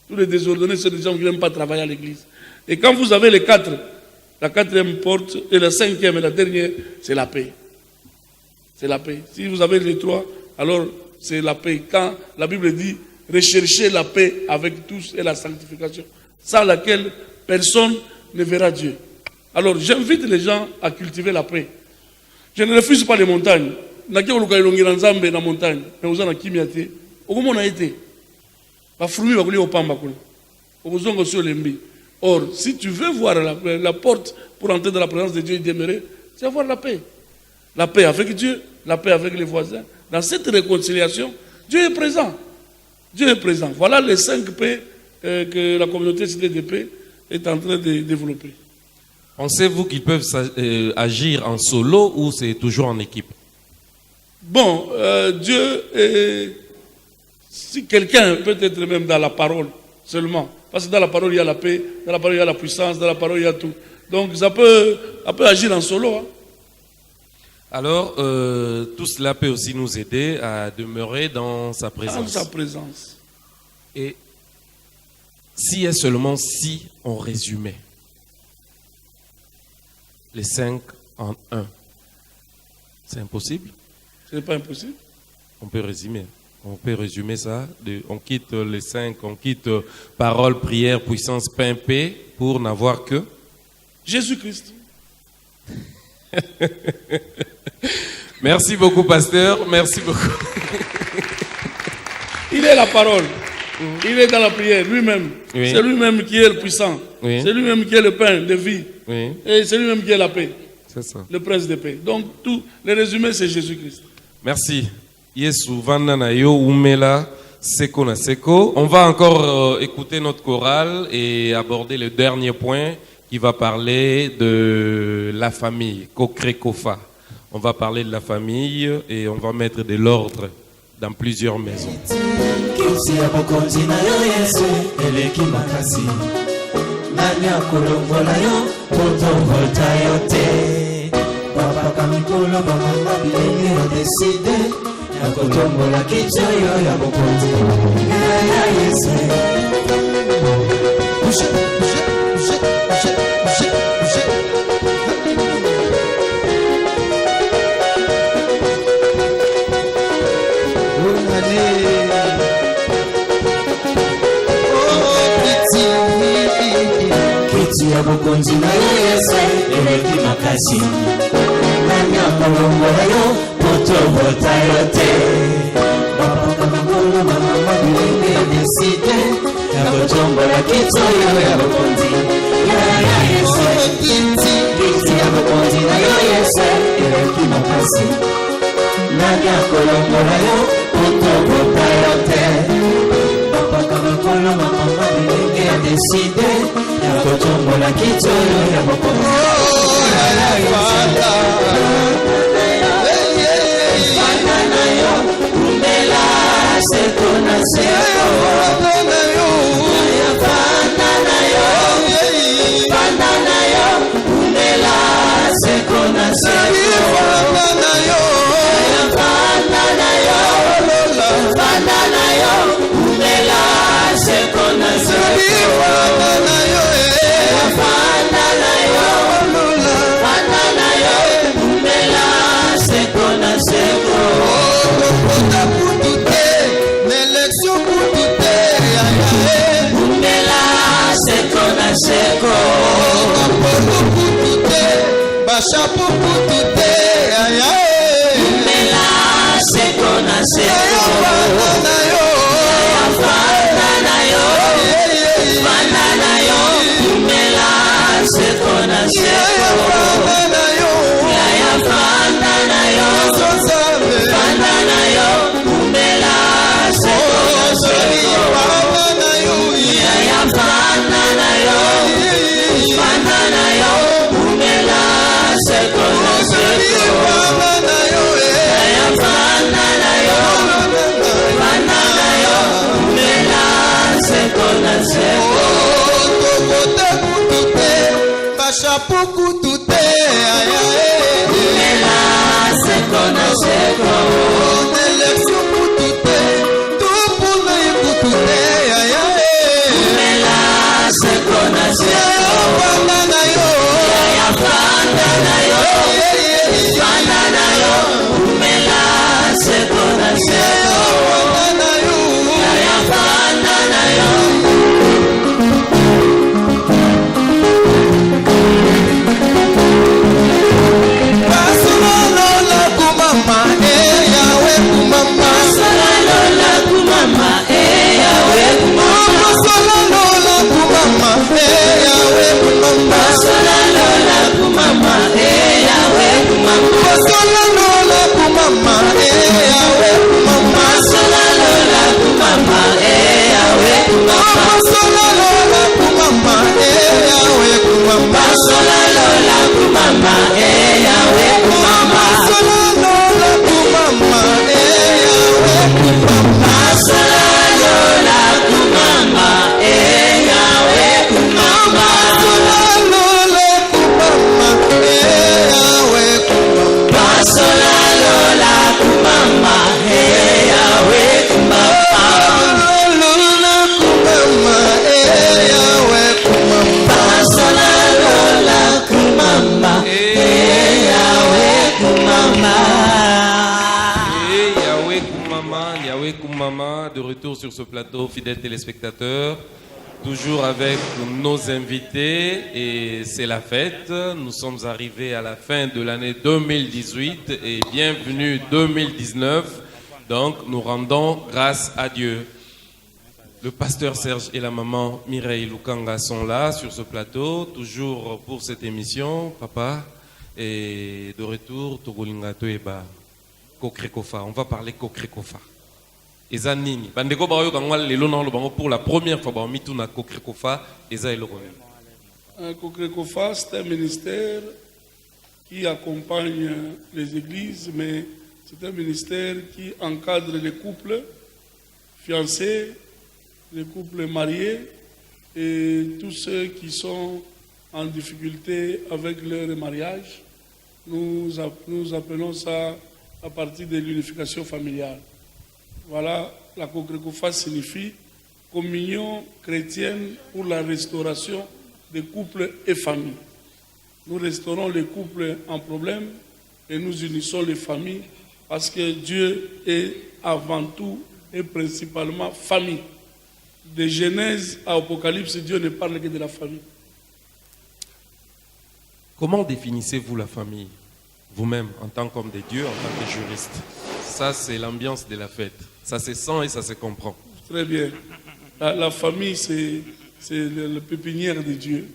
Tous les désordonnés, c'est des gens qui n'aiment pas travailler à l'église. Et quand vous avez les quatre, la quatrième porte et la cinquième et la dernière, c'est la paix. C'est la paix. Si vous avez les trois, alors c'est la paix. Quand la Bible dit, recherchez la paix avec tous et la sanctification, sans laquelle personne ne verra Dieu. Alors j'invite les gens à cultiver la paix. Je ne refuse pas les montagnes. Na montagne, mais vous en avez été. Or, si tu veux voir la porte pour entrer dans la présence de Dieu et demeurer, c'est avoir la paix. La paix avec Dieu, la paix avec les voisins. Dans cette réconciliation, Dieu est présent. Dieu est présent. Voilà les 5 paix que la communauté Cité de Paix est en train de développer. Pensez-vous qu'ils peuvent agir en solo ou c'est toujours en équipe? Bon, Dieu est... Si quelqu'un peut être même dans la parole seulement, parce que dans la parole il y a la paix, dans la parole il y a la puissance, dans la parole il y a tout. Donc ça peut agir en solo. Hein. Alors, tout cela peut aussi nous aider à demeurer dans sa présence. Dans sa présence. Et si et seulement si on résumait les 5 en 1, c'est impossible? Ce n'est pas impossible. On peut résumer. On peut résumer ça. On quitte les 5, on quitte parole, prière, puissance, pain, paix, pour n'avoir que Jésus-Christ. Merci beaucoup, pasteur. Merci beaucoup. Il est la parole. Il est dans la prière lui-même. Oui. C'est lui-même qui est le puissant. Oui. C'est lui-même qui est le pain de vie. Oui. Et c'est lui-même qui est la paix. C'est ça. Le prince de paix. Donc, tout le résumé, c'est Jésus-Christ. Merci. Yesu Vanana Yo Umela Seko na Seko. On va encore écouter notre chorale et aborder le dernier point qui va parler de la famille, Kokre Kofa. On va parler de la famille et on va mettre de l'ordre dans plusieurs maisons. Bokonzi na Yesu eleki makasi nanya kolongola yo poto botayote baba kamangolo mama bilenge deside ya kotombola kitoyo ya bokonzi ya Yesu kiti ya bokonzi na Yesu eleki makasi nanya kolongola yo poto botayote baba kamangolo mama bilenge deside Kotombola kitoyo ya bokonzi Fana yo umela seko na seko Fana yo umela seko na seko Fana yo umela seko na seko Seko Bashapu putute aya Mela seko na seko Fana yo Mela seko na seko Fana yo Mela seko na seko bashapuku tute aya Kumela seko na seko élection kutute tupuna ikutute aya Kumela seko na seko fanda na yo Ya fanda na yo Fanda na yo Kumela seko na seko fanda na yo Ya fanda na yo basololola kumama yawe kumama Solalola kumama yawe kumama basololola kumama yawe kumama Solalola kumama yawe kumama basololola kumama yawe kumama Solalola kumama yawe kumama basololola kumama yawe kumama Solalola kumama yawe kumama basololola kumama yawe kumama Solalola kumama yawe kumama basololola kumama yawe kumama Solalola kumama yawe kumama basololola kumama yawe kumama Solalola kumama yawe kumama Et Yahweh Koumama, Yahweh Koumama, de retour sur ce plateau, fidèles téléspectateurs, toujours avec nos invités, et c'est la fête. Nous sommes arrivés à la fin de l'année 2018 et bienvenue 2019. Donc nous rendons grâce à Dieu. Le pasteur Serge et la maman Mireille Lukanga sont là sur ce plateau, toujours pour cette émission, papa. Et de retour, Togolinga Toeba. Kokrekofa, on va parler Kokrekofa. Eza nini bandeko bayo kangwa lelo na lobango pour la première fois ba mitu na Kokrekofa eza eloko nini. Kokrekofa, c'est un ministère qui accompagne les églises, mais c'est un ministère qui encadre les couples fiancés, les couples mariés et tous ceux qui sont en difficulté avec leur mariage. Nous appelons ça à partir de l'unification familiale. Voilà, la Kokrekofa signifie communion chrétienne pour la restauration des couples et familles. Nous restaurons les couples en problème et nous unissons les familles parce que Dieu est avant tout et principalement famille. De Genèse à Apocalypse, Dieu ne parle que de la famille. Comment définissez-vous la famille vous-même en tant qu'homme de Dieu, en tant que juriste? Ça c'est l'ambiance de la fête. Ça se sent et ça se comprend. Très bien. La famille, c'est le pépinière de Dieu,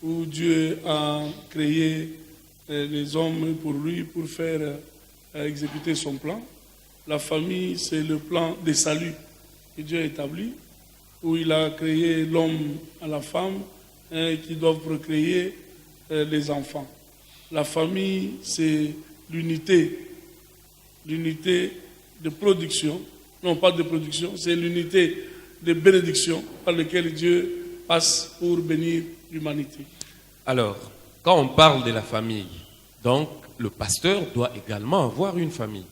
où Dieu a créé les hommes pour lui, pour faire exécuter son plan. La famille, c'est le plan de salut que Dieu a établi, où il a créé l'homme à la femme, qui doivent procréer les enfants. La famille, c'est l'unité de production. Non, pas de production, c'est l'unité de bénédiction par laquelle Dieu passe pour bénir l'humanité. Alors, quand on parle de la famille, donc le pasteur doit également avoir une famille.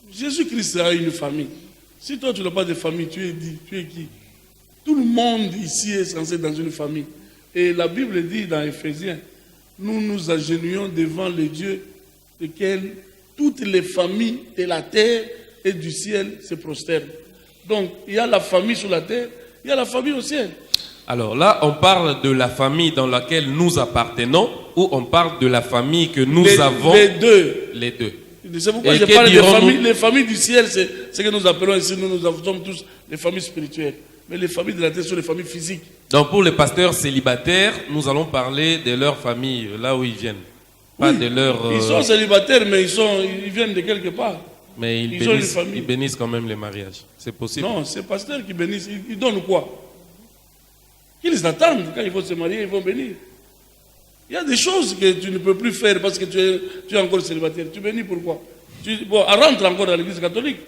Jésus-Christ a une famille. Si toi tu n'as pas de famille, tu es qui? Tout le monde ici est censé être dans une famille. Et la Bible dit dans Éphésiens, nous nous agenouillons devant le Dieu lequel toutes les familles de la terre et du ciel se prosternent. Donc, il y a la famille sur la terre, il y a la famille au ciel. Alors là, on parle de la famille dans laquelle nous appartenons ou on parle de la famille que nous avons? Les deux. Les deux. C'est pourquoi Et je que parle des dirons-nous? familles. Les familles du ciel, c'est ce que nous appelons ici, nous sommes tous les familles spirituelles. Mais les familles de la terre sont les familles physiques. Donc pour les pasteurs célibataires, nous allons parler de leur famille, là où ils viennent. Pas Oui, de leur... Ils sont célibataires, mais ils viennent de quelque part. Mais ils ont une famille. ils bénissent quand même les mariages. C'est possible. Non, c'est pasteurs qui bénissent. Ils donnent quoi? Qu'ils attendent quand ils vont se marier, ils vont bénir. Il y a des choses que tu ne peux plus faire parce que tu es encore célibataire. Tu bénis pourquoi? Rentre encore dans l'église catholique.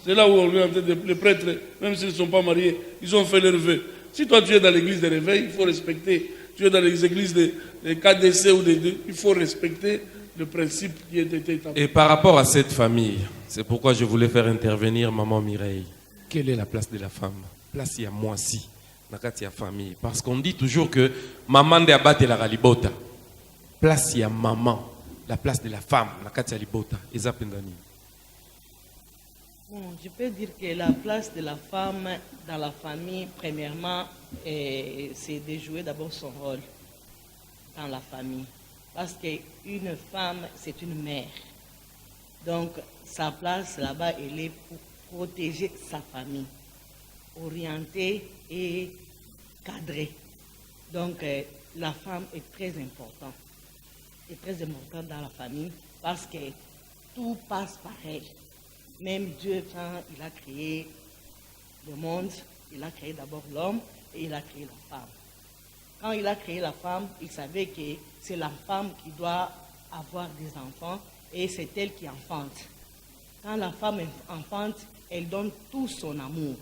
C'est là où on est en train les prêtres, même s'ils ne sont pas mariés, ils ont fait leur vœu. Si toi tu es dans l'église de réveil, il faut respecter tu es dans les églises des KDC ou il faut respecter le principe qui a été établi. Et par rapport à cette famille, c'est pourquoi je voulais faire intervenir Maman Mireille. Quelle est la place de la femme? Place il y a moi si, dans la famille. Parce qu'on dit toujours que maman de abatte la ralibota. Place il y a maman, la place de la femme, dans la libota. Bon, je peux dire que la place de la femme dans la famille, premièrement, c'est de jouer d'abord son rôle dans la famille. Parce qu'une femme, c'est une mère. Donc, sa place là-bas, elle est pour protéger sa famille, orienter et cadrer. Donc, la femme est très importante. Est très importante dans la famille parce que tout passe par elle. Même Dieu, quand il a créé le monde, il a créé d'abord l'homme et il a créé la femme. Quand il a créé la femme, il savait que c'est la femme qui doit avoir des enfants et c'est elle qui enfante. Quand la femme enfante, elle donne tout son amour.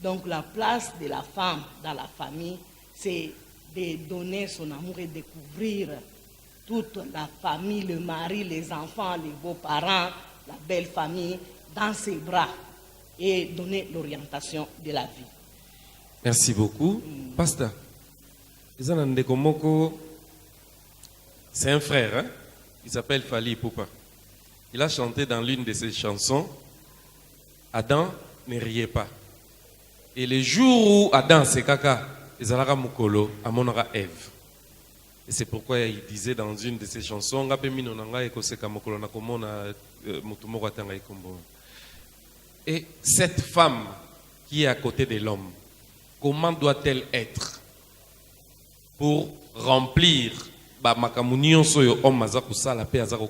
Donc la place de la femme dans la famille, c'est de donner son amour et découvrir toute la famille, le mari, les enfants, les beaux-parents, la belle famille, dans ses bras et donner l'orientation de la vie. Merci beaucoup. Pasteur, c'est un frère, hein? Il s'appelle Fali Poupa. Il a chanté dans l'une de ses chansons, Adam ne riait pas. Et le jour où Adam c'est caca, ils allaient mukolo, amonara Ève. Et c'est pourquoi il disait dans une de ses chansons, et cette femme qui est à côté de l'homme, comment doit-elle être pour remplir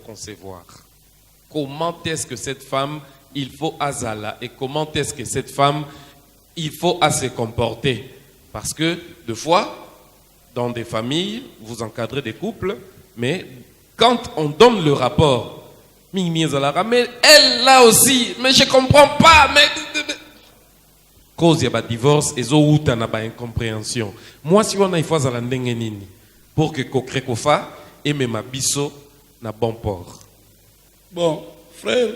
concevoir? Comment est-ce que cette femme, il faut azala, et comment est-ce que cette femme, il faut à se comporter? Parce que, des fois, dans des familles, vous encadrez des couples, mais quand on donne le rapport, mais elle là aussi, mais je comprends pas, mais cause il y a divorce et zo uta na ba incompréhension. Moi si on a il faut za ndenge nini pour que kokrekofa et même biso na bon port. Bon, frère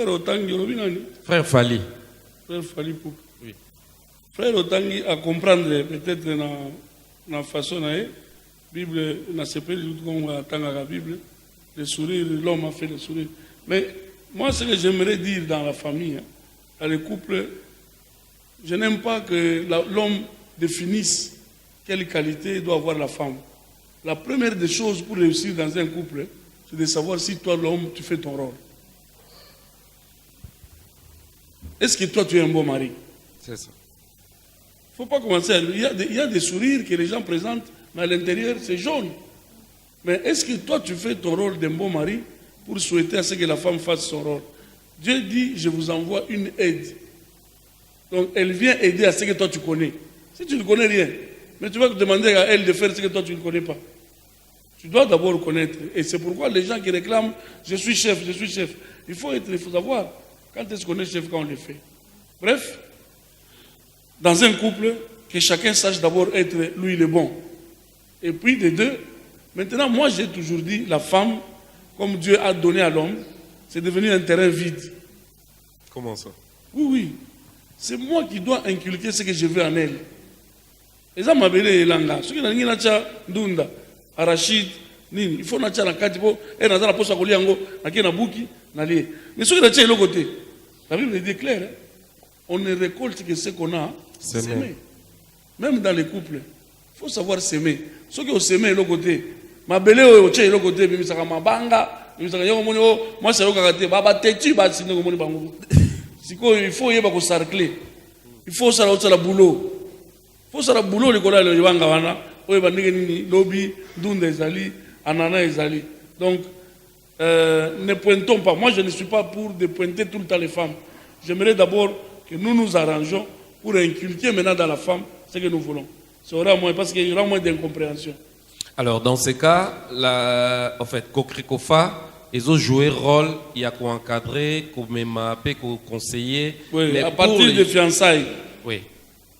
Otangi Robinani. Frère Fali. Frère Fali Poup. Oui. Frère Otangi à comprendre peut-être na façon na Bible na sepel comme tanga la Bible. Le sourire, l'homme a fait le sourire. Mais moi, ce que j'aimerais dire dans la famille, dans les couples, je n'aime pas que l'homme définisse quelle qualité doit avoir la femme. La première des choses pour réussir dans un couple, c'est de savoir si toi, l'homme, tu fais ton rôle. Est-ce que toi, tu es un bon mari? C'est ça. Il ne faut pas commencer. Il y a des sourires que les gens présentent, mais à l'intérieur, c'est jaune. Mais est-ce que toi, tu fais ton rôle d'un bon mari pour souhaiter à ce que la femme fasse son rôle? Dieu dit, je vous envoie une aide. Donc, elle vient aider à ce que toi, tu connais. Si tu ne connais rien, mais tu vas te demander à elle de faire ce que toi, tu ne connais pas. Tu dois d'abord connaître. Et c'est pourquoi les gens qui réclament, je suis chef. Il faut savoir quand est-ce qu'on est chef, quand on le fait. Bref, dans un couple, que chacun sache d'abord être lui le bon. Et puis, de deux, maintenant, moi, j'ai toujours dit, la femme, comme Dieu a donné à l'homme, c'est devenu un terrain vide. Comment ça? Oui. C'est moi qui dois inculquer ce que je veux en elle. Et ça m'a belé langa. Ce qui n'a rien à ndunda, arachide, nini. Il faut na la kati po, et na la poche à koliango, na ki na buki, na lié. Mais ce qui n'a pas l'autre côté, la Bible est claire. Hein? On ne récolte que ce qu'on a semé. Même dans les couples, il faut savoir s'aimer. Ce qui ont semé l'autre côté, ma belé au tché l'autre côté, mais ça m'a banga, mais ça moi c'est l'autre côté, baba têtu, bah c'est nous comme bango. Il faut y avoir sarcler. Il faut ça la boulot. Il faut ça la boulot les collègues les banga wana. Oye bandike nini lobby, dunda ezali, anana ezali. Donc ne pointons pas. Moi je ne suis pas pour de pointer tout le temps les femmes. J'aimerais d'abord que nous nous arrangeons pour inculquer maintenant dans la femme ce que nous voulons. Ça aura moins parce qu'il y aura moins d'incompréhension. Alors dans ce cas, en fait, Kokrikofa, ils ont joué rôle, il y a quoi encadrer, quoi conseiller. Oui, mais à partir des fiançailles. Oui.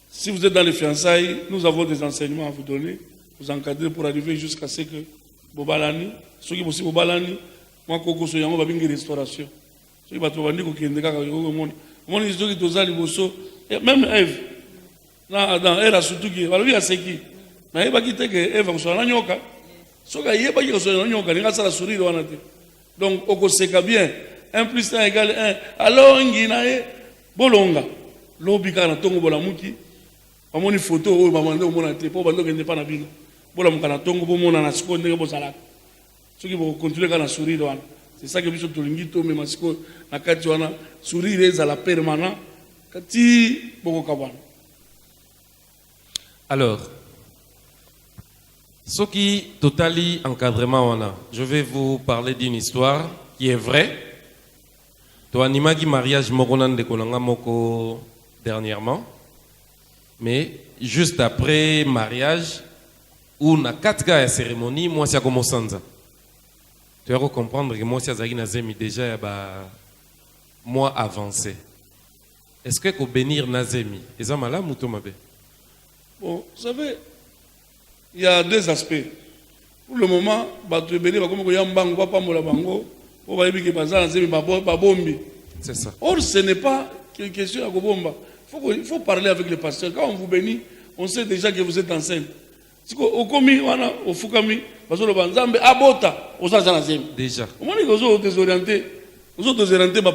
Si vous êtes dans les fiançailles, nous avons des enseignements à vous donner. vous encadrer pour arriver jusqu'à ce que Bobalani, ceux qui aussi Bobalani, moi Koko Soyango va venir restauration. Ceux qui va trouver Nico qui est déjà au monde. Mon histoire qui est aux même Eve, dans elle a surtout qui va lui à ce qui. Mais il va quitter que Eve va sur la nyoka. Ce qu'il y a pas qui sur la nyoka, il va se sourire dans la tête. Donc, on sait bien, 1 plus 1 égale 1. Alors, on y a bolonga. L'obika na tongo bola muki. Amoni photo o bamande o mona te po bando kende pa na bino. Bola mukana tongo bo mona na siko ndenge bo salaka. Soki bo continuer kana sourire wana. C'est ça que biso tolingi to me masiko na kati wana sourire ezala permanent kati boko kabana. Alors, ce qui totali encadrement wana, je vais vous parler d'une histoire qui est vraie. To animaki mariage moko nan de kolanga moko dernièrement. Mais juste après mariage, où na 4 cas de cérémonie, moi c'est comme Sanza. Tu vas comprendre que moi c'est Nazemi déjà mois avancé. Est-ce que qu'on bénir Nazemi? Est-ce que bon, vous savez, il y a 2 aspects. Pour le moment, tu bénir comme Yambango, Papa Molabango, pour que Nazemi Babombi. C'est ça. Or, ce n'est pas une question à Gobomba. Il faut parler avec le pasteur. Quand on vous bénit, on sait déjà que vous êtes enceinte. Si au komi, au fukami, parce que le banzambe abota, au sanzanazem. Déjà. Au moment où vous êtes désorienté,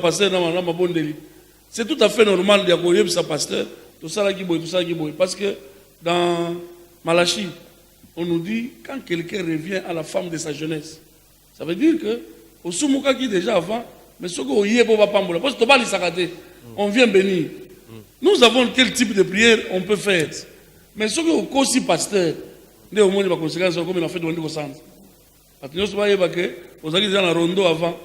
pasteur dans ma bonne délit. C'est tout à fait normal de sa pasteur, tout ça qui boit, tout ça qui boit. Parce que dans Malachi, on nous dit quand quelqu'un revient à la femme de sa jeunesse, ça veut dire que au Soumouka qui déjà avant, mais ce qu'on y est pour Pambola, parce que on vient bénir. Nous avons quel type de prière on peut faire. Mais ce que vous aussi pasteur, nous avons des conséquences comme il a fait de l'Ondiko Sans. Parce que nous avons que vous avez déjà un rondo avant.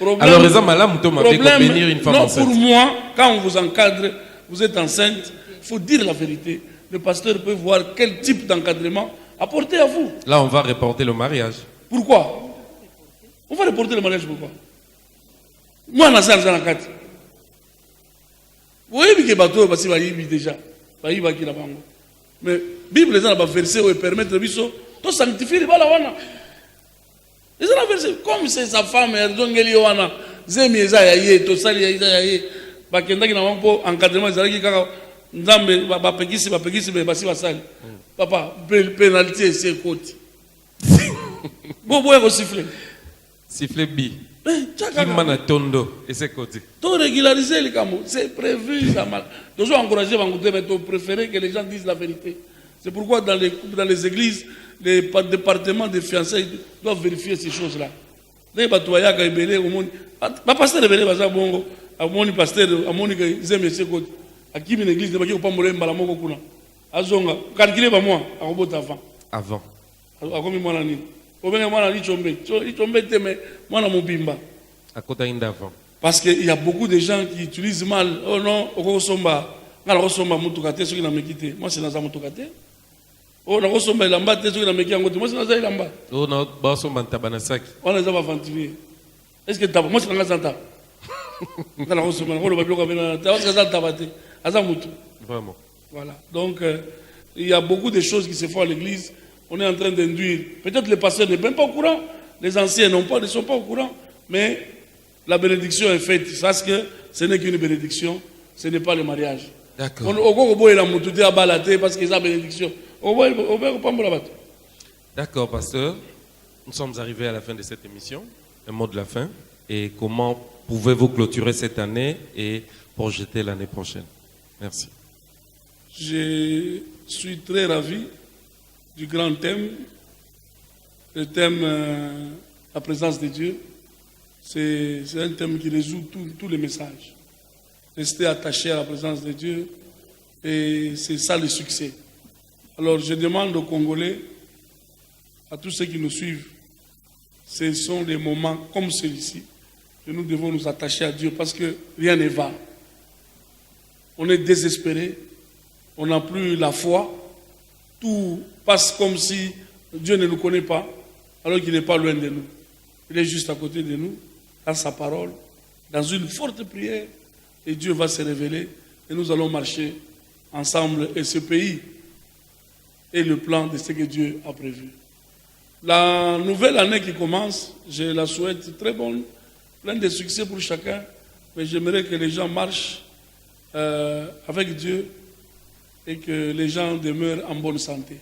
Alors, les hommes, là, nous bénir une femme enceinte. Pour moi, quand on vous encadre, vous êtes enceinte, il faut dire la vérité. Le pasteur peut voir quel type d'encadrement apporter à vous. Là, on va reporter le mariage. Pourquoi? On va reporter le mariage pourquoi? Moi, je suis en train. Vous voyez que les bateaux sont déjà. Mais la Bible est un verset où elle permet de sanctifier les balles. C'est un verset. Comme c'est sa femme, elle donne les wana. Zemi ezayaye, to sali ezayaye. Bakenda qui n'a pas encadrement, ils allaient qui Nzambe bapekisi be basi basali. Papa, pénalité c'est côté. Bon boye ko siffler. Siffler bi. Qui mana tondo et c'est côté. Tout régulariser les camos, c'est prévu ça mal. Donc encourager Bangoudé, mais tu préférer que les gens disent la vérité. C'est pourquoi dans les églises, les départements de fiançailles doivent vérifier ces choses-là. Les batoya ka ibele au monde, ba pasteur ibele baza bongo, amoni pasteur amoni ka zeme c'est côté. Akimi l'église ne ba ki pas mourir mbala moko kuna. Azonga, calculer ba moi, akobota avant. Avant. Akomi mwana nini? Obenge mwana ni chombe. Chombe teme mwana mobimba. À côté d'avant. Parce qu'il y a beaucoup de gens qui utilisent mal. Oh non, okosomba, ngala kosomba mutukate soki na mekite. Moi c'est naza mutukate. Oh na kosomba ilamba te soki na meki yango te. Moi c'est naza ilamba. Oh na basomba tabanasaki. On les a pas ventiler. Est-ce que taba moi c'est naza taba. Ngala kosomba ngolo ba bloka bena taba parce que ça tabate. Aza mutu. Vraiment. Voilà. Donc il y a beaucoup de choses qui se font à l'église. On est en train d'induire. Peut-être les pasteurs ne sont même pas au courant. Les anciens ne sont pas au courant. Mais la bénédiction est faite. Parce que ce n'est qu'une bénédiction. Ce n'est pas le mariage. D'accord. Parce que c'est la bénédiction. D'accord, pasteur. Nous sommes arrivés à la fin de cette émission. Un mot de la fin. Et comment pouvez-vous clôturer cette année et projeter l'année prochaine? Merci. Je suis très ravi du grand thème. Le thème, la présence de Dieu. C'est un thème qui résout tous les messages. Rester attaché à la présence de Dieu. Et c'est ça le succès. Alors je demande aux Congolais, à tous ceux qui nous suivent, ce sont des moments comme celui-ci que nous devons nous attacher à Dieu parce que rien ne va. On est désespéré, on n'a plus la foi, tout passe comme si Dieu ne nous connaît pas, alors qu'il n'est pas loin de nous. Il est juste à côté de nous, dans sa parole, dans une forte prière, et Dieu va se révéler, et nous allons marcher ensemble. Et ce pays et le plan de ce que Dieu a prévu. La nouvelle année qui commence, je la souhaite très bonne, pleine de succès pour chacun, mais j'aimerais que les gens marchent avec Dieu et que les gens demeurent en bonne santé.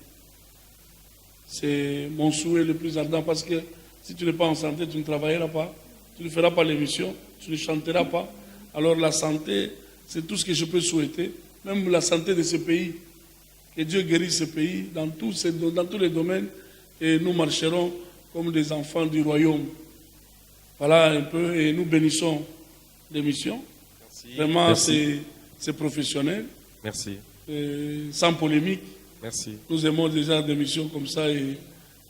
C'est mon souhait le plus ardent parce que si tu n'es pas en santé, tu ne travailleras pas, tu ne feras pas l'émission, tu ne chanteras pas. Alors la santé, c'est tout ce que je peux souhaiter, même la santé de ce pays. Que Dieu guérisse ce pays dans tous les domaines et nous marcherons comme des enfants du royaume. Voilà un peu, et nous bénissons l'émission. Vraiment, c'est professionnel. Merci. Sans polémique. Merci. Nous aimons déjà des émissions comme ça et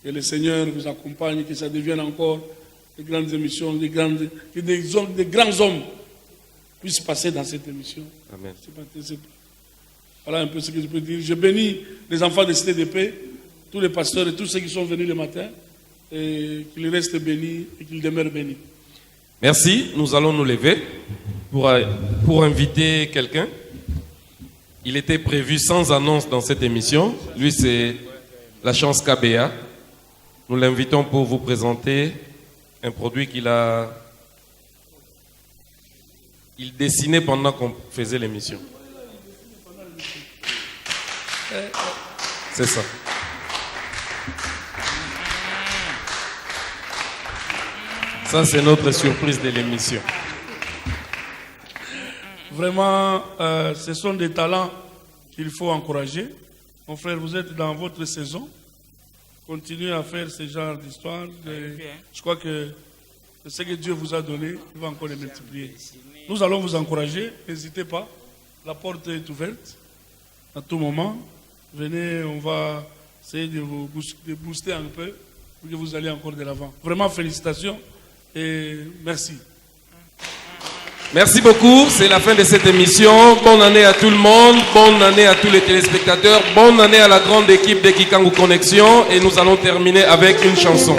que le Seigneur vous accompagne, que ça devienne encore des grandes émissions, que des grands hommes puissent passer dans cette émission. Amen. Voilà un peu ce que je peux dire. Je bénis les enfants de Cité de Paix, tous les pasteurs et tous ceux qui sont venus le matin, et qu'ils restent bénis et qu'ils demeurent bénis. Merci. Nous allons nous lever pour inviter quelqu'un. Il était prévu sans annonce dans cette émission. Lui, c'est la Chance KBA. Nous l'invitons pour vous présenter un produit qu'il dessinait pendant qu'on faisait l'émission. C'est ça. Ça, c'est notre surprise de l'émission. Vraiment, ce sont des talents qu'il faut encourager. Mon frère, vous êtes dans votre saison. Continuez à faire ce genre d'histoire. Je crois que ce que Dieu vous a donné, il va encore les multiplier. Nous allons vous encourager. N'hésitez pas. La porte est ouverte à tout moment. Venez, on va essayer de vous booster un peu pour que vous alliez encore de l'avant. Vraiment, félicitations et merci. Merci beaucoup, c'est la fin de cette émission. Bonne année à tout le monde, bonne année à tous les téléspectateurs, bonne année à la grande équipe de Kikangu Connexion et nous allons terminer avec une chanson.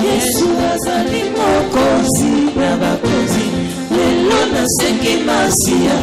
Yesu azali mokonzi na bakonzi lelo nasengi masiya